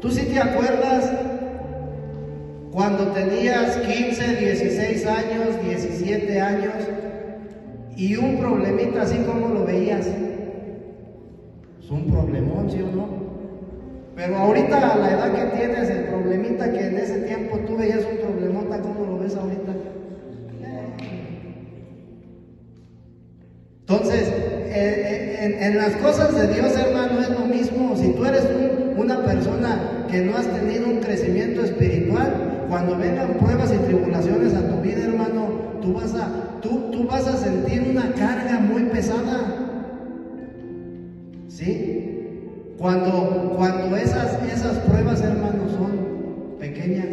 ¿tú sí te acuerdas cuando tenías 15, 16 años, 17 años y un problemita así como lo veías? Es un problemón, ¿sí o no? Pero ahorita, a la edad que tienes, el problemita que en ese tiempo tú veías un problemota, ¿cómo lo ves ahorita? Entonces, en las cosas de Dios, hermano, es lo mismo. Si tú eres una persona que no has tenido un crecimiento espiritual, cuando vengan pruebas y tribulaciones a tu vida, hermano, tú vas a sentir una carga muy pesada. ¿Sí? Cuando esas pruebas, hermanos, son pequeñas.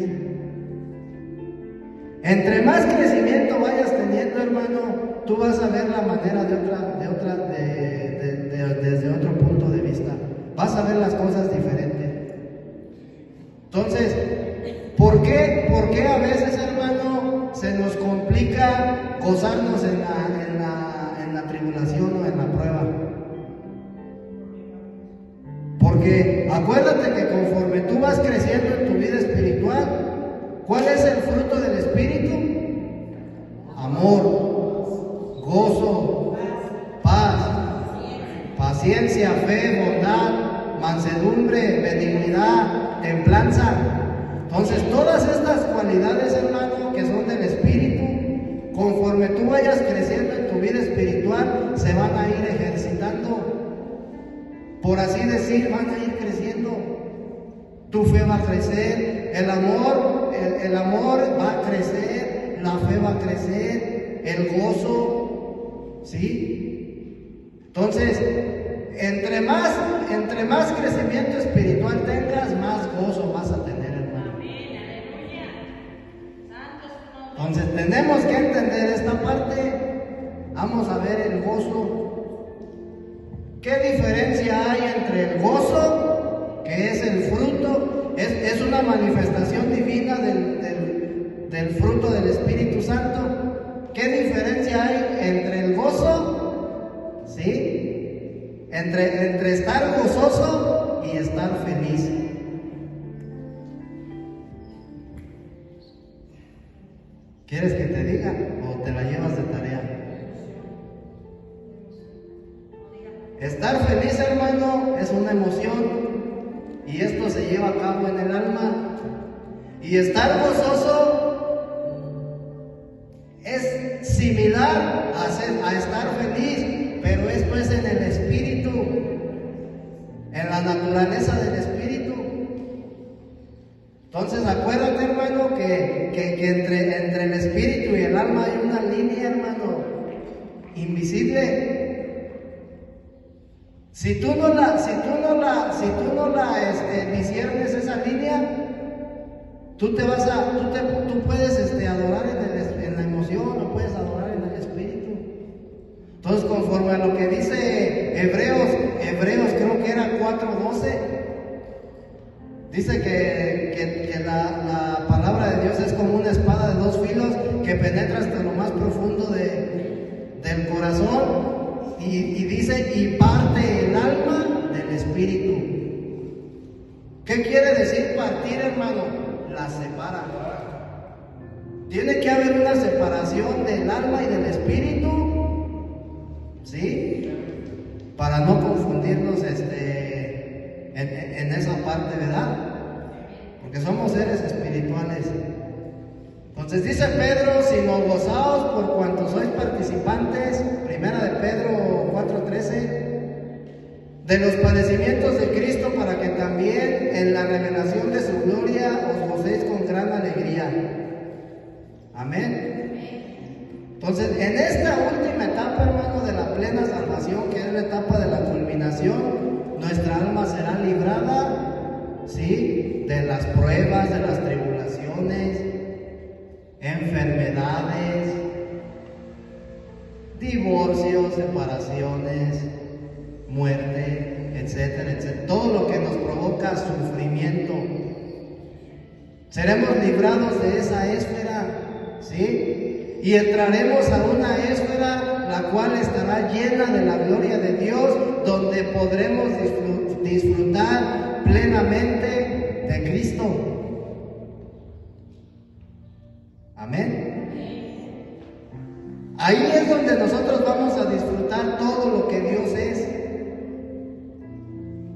Entre más crecimiento vayas teniendo, hermano, tú vas a ver la manera desde otro punto de vista. Vas a ver las cosas diferentes. Entonces, ¿por qué a veces, hermano, se nos complica gozarnos en la tribulación o en la prueba? Porque acuérdate que conforme tú vas creciendo en tu vida espiritual, ¿cuál es el fruto del Espíritu? Amor, gozo, paz, paciencia, fe, bondad, mansedumbre, benignidad, templanza. Entonces, todas estas cualidades, hermano, que son del Espíritu, conforme tú vayas creciendo en tu vida espiritual, se van a ir ejercitando. Por así decir, van a ir creciendo. Tu fe va a crecer, el amor va a crecer, la fe va a crecer, el gozo, ¿sí? Entonces, entre más crecimiento espiritual tengas, más gozo vas a tener, hermano. Entonces, tenemos que entender esta parte. Vamos a ver el gozo. ¿Qué diferencia hay entre el gozo, que es el fruto, es una manifestación divina del fruto del Espíritu Santo? ¿Qué diferencia hay entre el gozo, ¿sí? Entre estar gozoso y estar feliz? ¿Quieres que te diga o te la llevas de tarea? Estar feliz, hermano, es una emoción y esto se lleva a cabo en el alma. Y estar gozoso es similar a estar feliz, pero esto es en el espíritu, en la naturaleza del espíritu. Entonces, acuérdate, hermano, que entre el espíritu y el alma hay una línea, hermano, invisible. Si tú no la disiernes esa línea, tú puedes adorar en la emoción o puedes adorar en el espíritu. Entonces, conforme a lo que dice Hebreos creo que era 4:12, dice que la palabra de Dios es como una espada de dos filos que penetra hasta lo más profundo del corazón. Y dice, y parte el alma del espíritu. ¿Qué quiere decir partir, hermano? La separa. Tiene que haber una separación del alma y del espíritu, ¿sí? Para no confundirnos en esa parte, ¿verdad? Porque somos seres espirituales. Entonces dice Pedro, sino gozaos por cuanto sois participantes, primera de Pedro 4:13, de los padecimientos de Cristo, para que también en la revelación de su gloria os gocéis con gran alegría. Amén. Entonces, en esta última etapa, hermano, de la plena salvación, que es la etapa de la culminación, nuestra alma será librada, ¿sí?, de las pruebas, de las tribulaciones, enfermedades, divorcios, separaciones, muerte, etcétera, etcétera. Todo lo que nos provoca sufrimiento. Seremos librados de esa esfera, ¿sí? Y entraremos a una esfera la cual estará llena de la gloria de Dios, donde podremos disfrutar plenamente de Cristo. Amén. Ahí es donde nosotros vamos a disfrutar todo lo que Dios es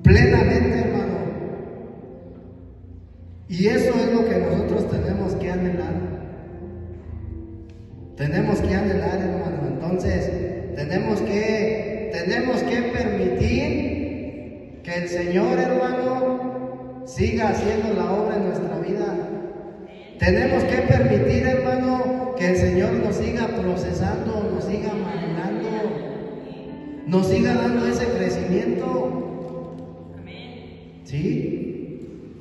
plenamente, hermano. Y eso es lo que nosotros tenemos que anhelar. Tenemos que anhelar, hermano. Entonces, tenemos que permitir que el Señor, hermano, siga haciendo la obra en nuestra vida. Tenemos que permitir, hermano, que el Señor nos siga procesando, nos siga madurando, nos siga dando ese crecimiento. ¿Sí?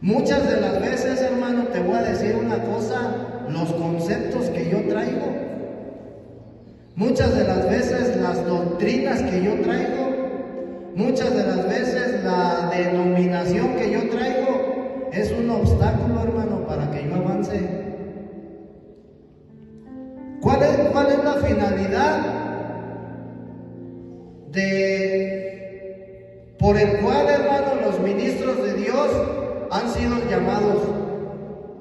Muchas de las veces, hermano, te voy a decir una cosa, los conceptos que yo traigo, muchas de las veces las doctrinas que yo traigo, muchas de las veces la denominación que yo traigo es un obstáculo, hermano, para que yo avance. ¿Cuál es la finalidad por el cual, hermano, los ministros de Dios han sido llamados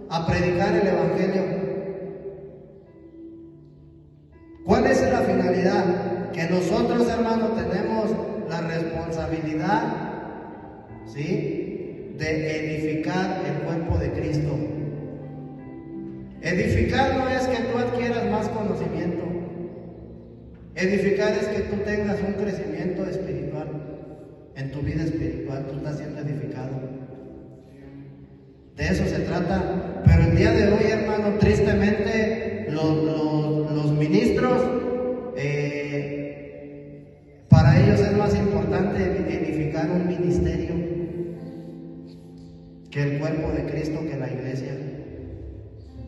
a predicar el Evangelio? ¿Cuál es la finalidad? Que nosotros, hermano, tenemos la responsabilidad, ¿sí?, de edificar el cuerpo de Cristo. Edificar no es que tú adquieras más conocimiento. Edificar es que tú tengas un crecimiento espiritual. En tu vida espiritual tú estás siendo edificado. De eso se trata. Pero el día de hoy, hermano, tristemente los ministros, para ellos es más importante edificar un ministerio que el cuerpo de Cristo, que la iglesia.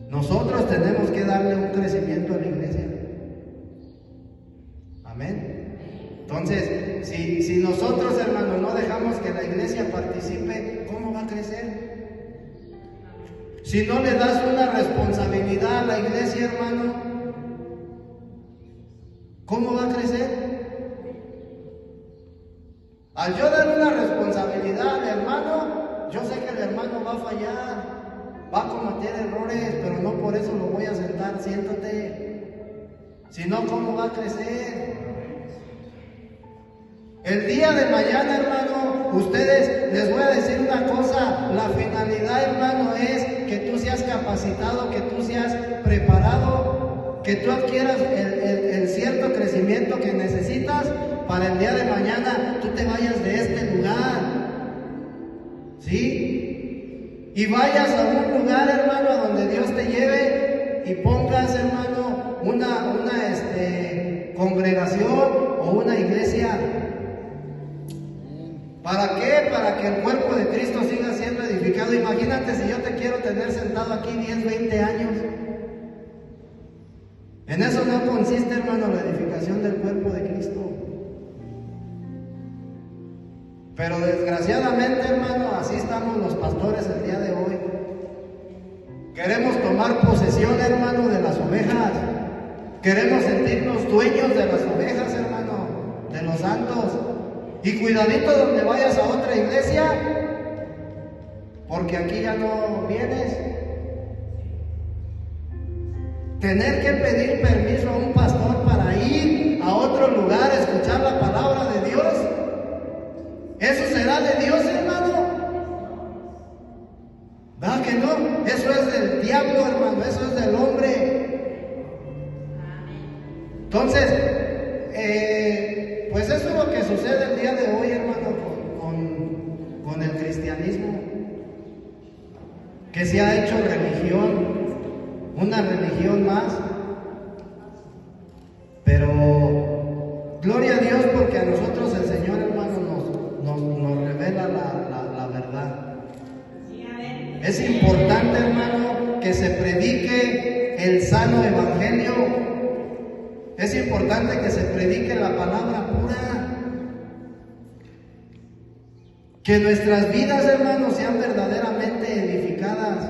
Nosotros tenemos que darle un crecimiento a la iglesia. Amén. Entonces, si nosotros, hermanos, no dejamos que la iglesia participe, ¿cómo va a crecer? Si no le das una responsabilidad a la iglesia, hermano, ¿cómo va a crecer? Al yo dar una responsabilidad al hermano, yo sé que el hermano va a fallar, va a cometer errores, pero no por eso lo voy a sentar, siéntate. Si no, ¿cómo va a crecer? El día de mañana, hermano, ustedes, les voy a decir una cosa, la finalidad, hermano, es que tú seas capacitado, que tú seas preparado, que tú adquieras el cierto crecimiento que necesitas para el día de mañana tú te vayas de este lugar, ¿sí? Y vayas a un lugar, hermano, a donde Dios te lleve y pongas, hermano, una congregación o una iglesia. ¿Para qué? Para que el cuerpo de Cristo siga siendo edificado. Imagínate si yo te quiero tener sentado aquí 10, 20 años. En eso no consiste, hermano, la edificación del cuerpo de Cristo. Pero desgraciadamente, hermano, así estamos los pastores el día de hoy. Queremos tomar posesión, hermano, de las ovejas. Queremos sentirnos dueños de las ovejas, hermano, de los santos. Y cuidadito donde vayas a otra iglesia, porque aquí ya no vienes. Tener que pedir permiso a un pastor para ir a otro lugar a escuchar la palabra de Dios, ¿eso será de Dios, hermano? ¿Verdad que no? Eso es del diablo, hermano, eso es del hombre. Entonces, pues eso es lo que sucede el día de hoy, hermano, con el cristianismo, que se ha hecho religión, una religión más. Pero gloria a Dios, porque a nosotros el Señor, hermano, nos revela la verdad. Es importante, hermano, que se predique el sano evangelio. Es importante que se predique la palabra pura. Que nuestras vidas, hermanos, sean verdaderamente edificadas.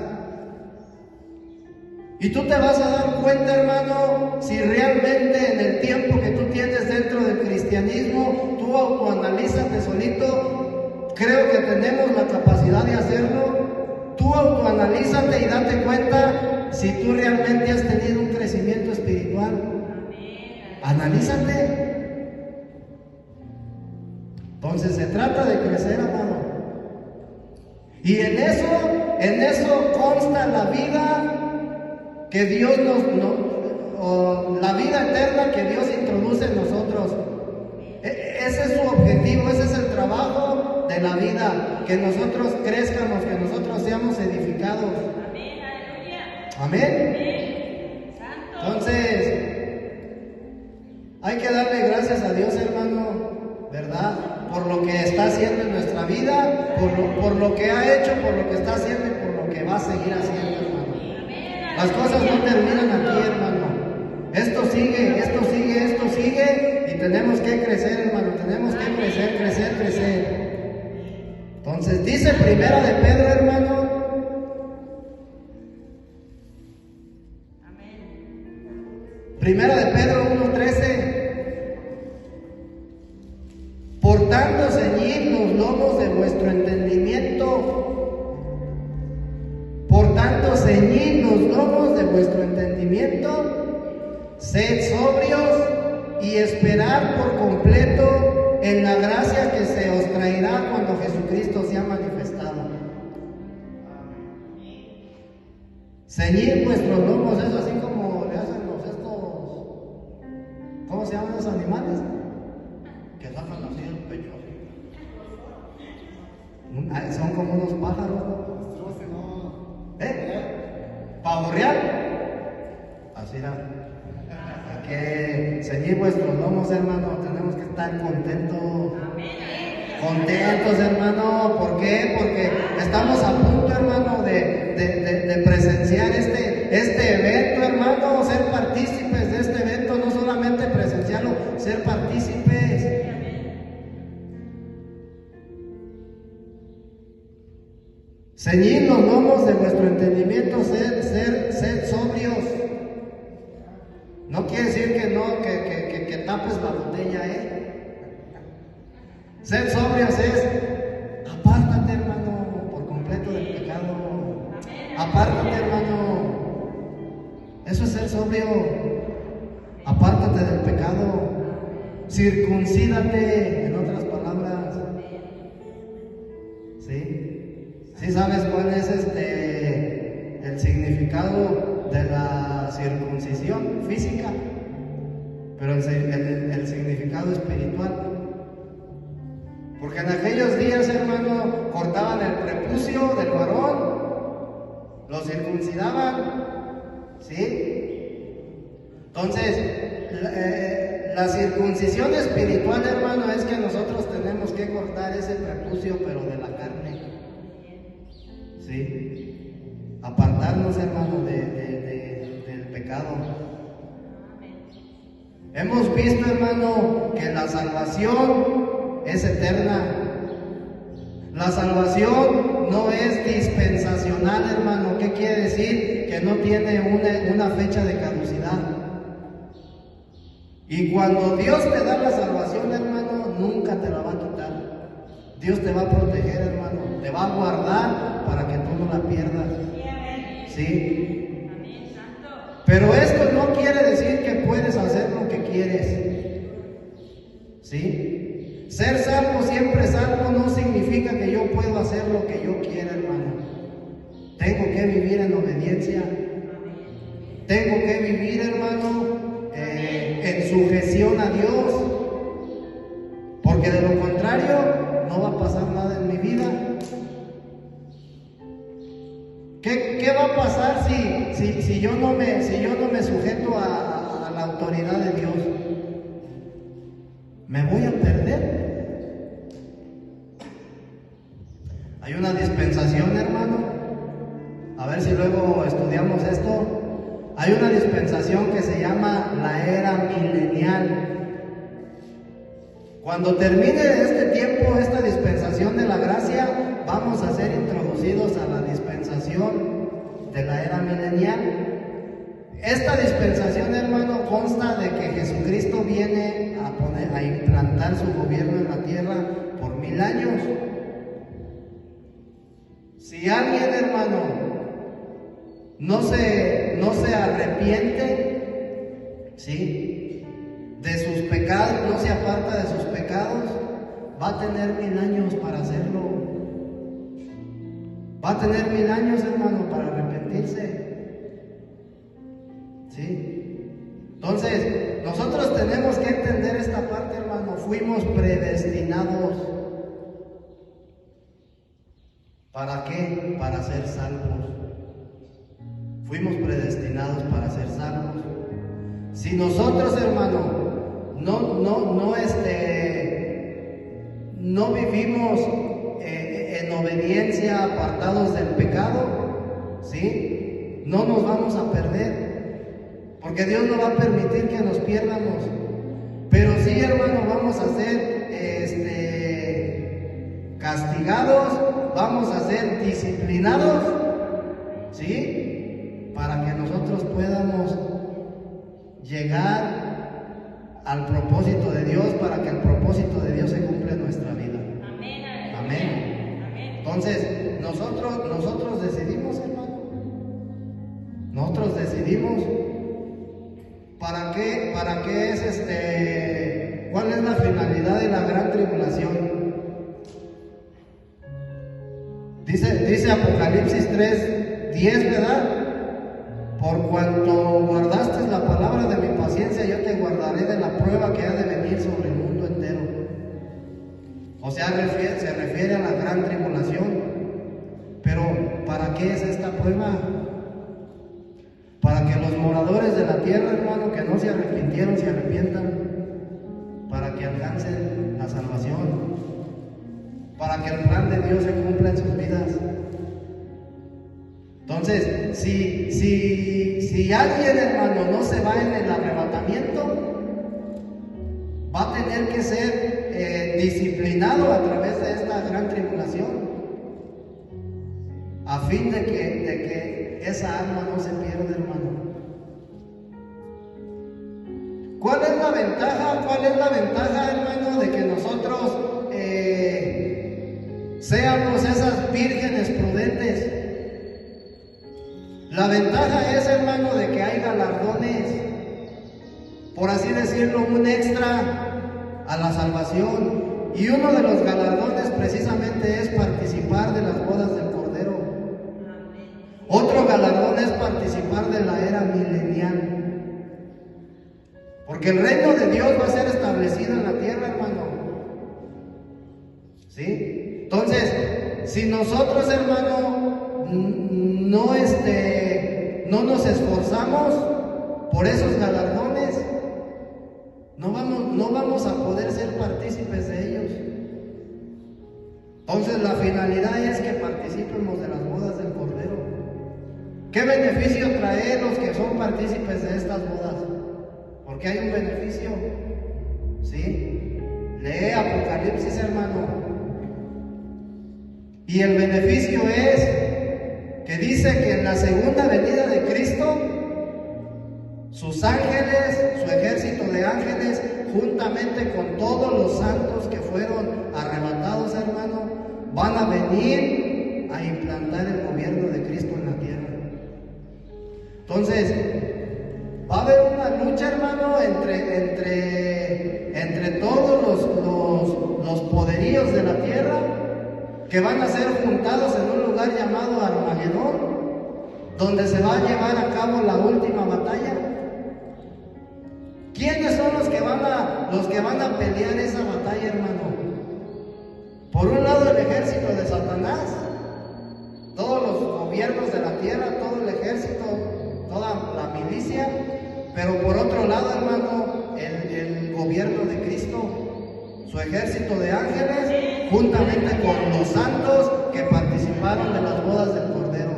Y tú te vas a dar cuenta, hermano, si realmente en el tiempo que tú tienes dentro del cristianismo, tú autoanalízate solito. Creo que tenemos la capacidad de hacerlo. Tú autoanalízate y date cuenta si tú realmente has tenido un crecimiento espiritual. Analízate. Entonces se trata de crecer, amado. Y en eso consta la vida que Dios la vida eterna que Dios introduce en nosotros. Ese es su objetivo, ese es el trabajo de la vida, que nosotros crezcamos, que nosotros seamos edificados. Amén, aleluya. Amén. Entonces, hay que darle gracias a Dios, hermano, ¿verdad? Por lo que está haciendo en nuestra vida, por lo que ha hecho, por lo que está haciendo y por lo que va a seguir haciendo, hermano. Las cosas no terminan aquí, hermano. Esto sigue, esto sigue, esto sigue, y tenemos que crecer, hermano. Tenemos que crecer, crecer, crecer. Entonces dice Primera de Pedro, hermano. Primera de Pedro 1:13. Por tanto, ceñid los lomos de vuestro entendimiento. Por tanto, ceñid los lomos de vuestro entendimiento. Sed sobrios y esperad por completo en la gracia que se os traerá cuando Jesucristo sea manifestado. Ceñid vuestros lomos, es así como le hacen ¿cómo se llaman los animales? Que sacan así el pecho. Son como unos pájaros, ¿no? ¿Pavorreal? Así era. Hay que ceñir vuestros lomos, hermano. Tenemos que estar contentos. Contentos, hermano. ¿Por qué? Porque estamos a punto, hermano, de presenciar este evento, hermano. Ser partícipes de este evento, no solamente presenciarlo, ser partícipes. Ceñid los lomos de vuestro entendimiento, sed sobrios. No quiere decir que no, que tapes la botella, Ser sobrios es, apártate, hermano, por completo del pecado. Apártate, hermano. Eso es ser sobrio. Apártate del pecado. Circuncídate, en otras palabras. ¿Sí? ¿Sí sabes cuál es el significado de la circuncisión física? Pero el significado espiritual. Porque en aquellos días, hermano, cortaban el prepucio del varón, lo circuncidaban, ¿sí? Entonces, la circuncisión espiritual, hermano, es que nosotros tenemos que cortar ese prepucio, pero de la carne, ¿sí? Apartarnos, hermano, del pecado. Hemos visto, hermano, que la salvación es eterna. La salvación no es dispensacional, hermano. ¿Qué quiere decir? Que no tiene una fecha de caducidad. Y cuando Dios te da la salvación, hermano, nunca te la va a quitar. Dios te va a proteger, hermano. Te va a guardar para que tú no la pierdas. ¿Sí? Pero esto no quiere decir que puedes hacer lo que quieres. ¿Sí? Ser salvo, siempre salvo, no significa que yo puedo hacer lo que yo quiera, hermano. Tengo que vivir en obediencia. Tengo que vivir, hermano, en sujeción a Dios. Porque de lo contrario, no va a pasar nada en mi vida. ¿Qué va a pasar si yo no me sujeto a la autoridad de Dios? ¿Me voy a perder? Hay una dispensación, hermano. A ver si luego estudiamos esto. Hay una dispensación que se llama la era milenial. Cuando termine este tiempo, esta dispensación de la gracia, vamos a ser introducidos a la dispensación de la era milenial. Esta dispensación, hermano, consta de que Jesucristo viene a implantar su gobierno en la tierra por 1000 años. Si alguien, hermano, no se arrepiente, ¿sí?, de sus pecados, no se aparta de sus pecados, va a tener 1000 años para hacerlo. Va a tener 1000 años, hermano, para arrepentirse. ¿Sí? Entonces, nosotros tenemos que entender esta parte, hermano. Fuimos predestinados. ¿Para qué? Para ser salvos. Fuimos predestinados para ser salvos. Si nosotros, hermano, no vivimos en obediencia, apartados del pecado, ¿sí?, no nos vamos a perder, porque Dios no va a permitir que nos pierdamos. Pero sí, hermano, vamos a ser castigados, vamos a ser disciplinados, ¿sí? Para que nosotros podamos llegar al propósito de Dios, para que el propósito de Dios se cumpla en nuestra vida. Amén. Amén. Amén. Entonces, nosotros decidimos, hermano. Nosotros decidimos para qué es cuál es la finalidad de la gran tribulación. Dice Apocalipsis 3:10, ¿verdad? Por cuanto guardaste la palabra de mi paciencia, yo te guardaré de la prueba que ha de venir sobre el mundo entero. O sea, se refiere a la gran tribulación. Pero, ¿para qué es esta prueba? Para que los moradores de la tierra, hermano, que no se arrepintieron, se arrepientan, para que alcancen la salvación, para que el plan de Dios se cumpla en sus vidas. Entonces, si alguien, hermano, no se va en el arrebatamiento, va a tener que ser disciplinado a través de esta gran tribulación, a fin de que esa alma no se pierda, hermano. ¿Cuál es la ventaja, hermano, de que nosotros seamos esas vírgenes prudentes? La ventaja es, hermano, de que hay galardones, por así decirlo, un extra a la salvación. Y uno de los galardones precisamente es participar de las bodas del Cordero. Otro galardón es participar de la era milenial. Porque el reino de Dios va a ser establecido en la tierra, hermano. ¿Sí? Entonces, si nosotros, hermano, no nos esforzamos por esos galardones, no vamos a poder ser partícipes de ellos. Entonces, la finalidad es que participemos de las bodas del Cordero. ¿Qué beneficio trae los que son partícipes de estas bodas? Porque hay un beneficio, ¿sí? Lee Apocalipsis, hermano. Y el beneficio es que dice que en la segunda venida de Cristo, sus ángeles, su ejército de ángeles, juntamente con todos los santos que fueron arrebatados, hermano, van a venir a implantar el gobierno de Cristo en la tierra. Entonces, va a haber una lucha, hermano, entre todos los poderíos de la tierra, que van a ser juntados en un lugar llamado Armagedón, donde se va a llevar a cabo la última batalla. ¿Quiénes son los que van a pelear esa batalla, hermano? Por un lado, el ejército de Satanás, todos los gobiernos de la tierra, todo el ejército, toda la milicia. Pero por otro lado, hermano, el gobierno de Cristo, su ejército de ángeles, juntamente con los santos que participaron de las bodas del Cordero.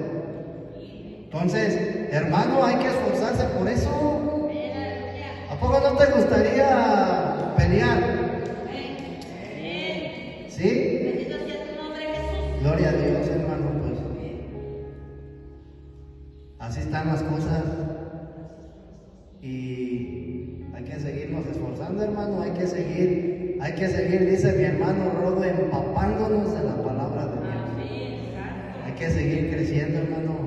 Entonces, hermano, hay que esforzarse por eso. ¿A poco no te gustaría pelear? ¿Sí? Bendito sea tu nombre, Jesús. Gloria a Dios, hermano, pues. Así están las cosas. Y hay que seguirnos esforzando, hermano, hay que seguir, dice mi hermano Rodo, empapándonos de la palabra de Dios. Hay que seguir creciendo, hermano.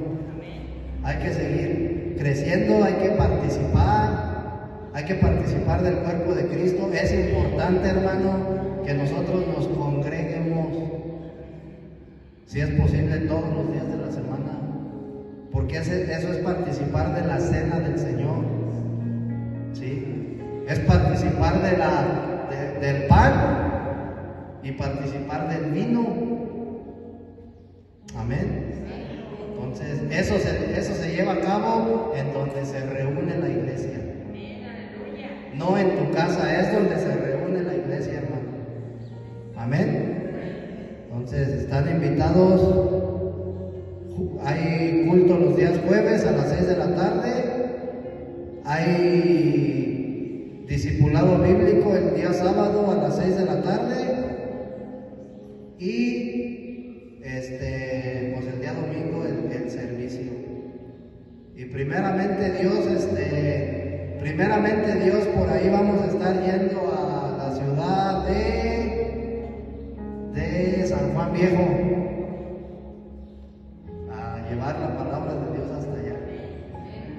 Hay que seguir creciendo, hay que participar del cuerpo de Cristo. Es importante, hermano, que nosotros nos congreguemos, si es posible, todos los días de la semana, porque eso es participar de la cena del Señor, ¿sí? Es participar del pan y participar del vino. Amén. Entonces, eso se lleva a cabo en donde se reúne la iglesia. No en tu casa, es donde se reúne la iglesia, hermano. Amén. Entonces, están invitados Hay culto los días jueves a las 6 de la tarde. Hay discipulado bíblico el día sábado a las 6 de la tarde. Y pues el día domingo el servicio. Y primeramente Dios, por ahí vamos a estar yendo a la ciudad de San Juan Viejo a llevar la palabra de Dios hasta allá.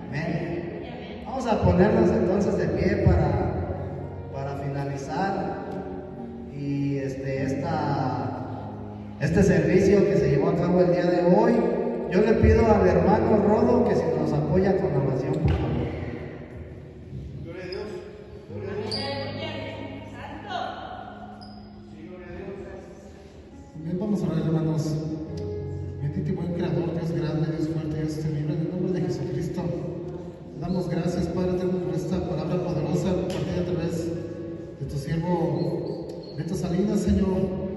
Amén. Vamos a ponernos entonces de pie para finalizar y este servicio que se llevó a cabo el día de hoy. Yo le pido al hermano Rodo que si nos apoya con la oración, por favor. Gloria a Dios. Gloria a Dios. Sí, gloria a Dios. Bien, vamos a orar, hermanos. Bendito y buen Creador, Dios grande, Dios fuerte, Dios temible, en el nombre de Jesucristo. Te damos gracias, Padre eterno, por esta palabra poderosa compartida a través de tu siervo Beto Salinas, Señor.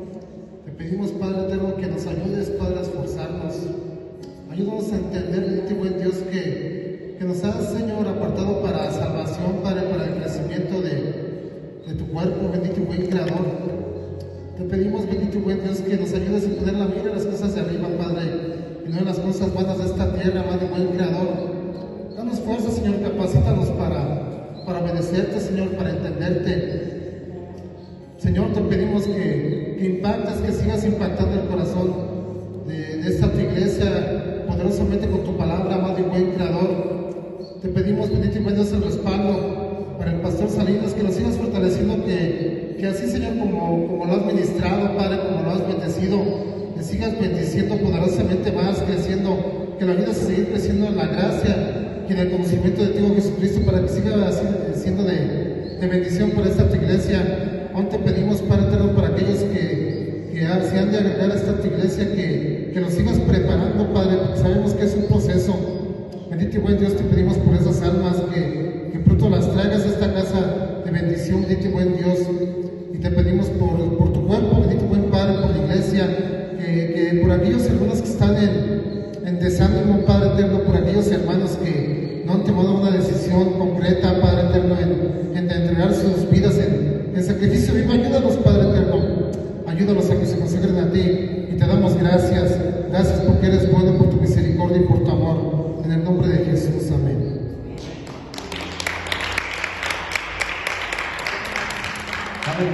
Te pedimos, Padre eterno, que nos ayudes, Padre, a esforzarnos. Ayúdanos a entender, bendito y buen Dios, que nos has, Señor, apartado para salvación, Padre, para el crecimiento de tu cuerpo, bendito y buen Creador. Te pedimos, bendito y buen Dios, que nos ayudes a poner la mira en las cosas de arriba, Padre, y no en las cosas vanas de esta tierra, amado y buen Creador. Danos fuerza, Señor, capacítanos para obedecerte, Señor, para entenderte. Señor, te pedimos que impactes, que sigas impactando el corazón de esta tu iglesia poderosamente con tu palabra, amado y buen Creador. Te pedimos, bendito y buen Dios, el respaldo para el pastor Salinas, que nos sigas fortaleciendo, que así, Señor, como lo has ministrado, Padre, como lo has bendecido, que sigas bendiciendo poderosamente más, creciendo, que lo ayudes a seguir creciendo en la gracia y en el conocimiento de ti, oh Jesucristo, para que siga siendo de bendición para esta tu iglesia. Aún te pedimos, Padre eterno, para aquellos que se han de agregar a esta tu iglesia, que los sigas preparando, Padre, porque sabemos que es un proceso. Bendito y buen Dios, te pedimos por esas almas que pronto las traigas a esta casa de bendición, bendito y buen Dios. Y te pedimos por tu cuerpo, bendito y buen Padre, por la iglesia, que por aquellos hermanos que están en desánimo, Padre eterno, por aquellos hermanos que no han tomado una decisión concreta, Padre eterno, en entregar sus vidas en sacrificio vivo. Ayúdanos, Padre eterno, ayúdanos a que se consagren a ti, y te damos gracias porque eres bueno, por tu misericordia y por tu amor, en el nombre de Jesús, amén. Amén.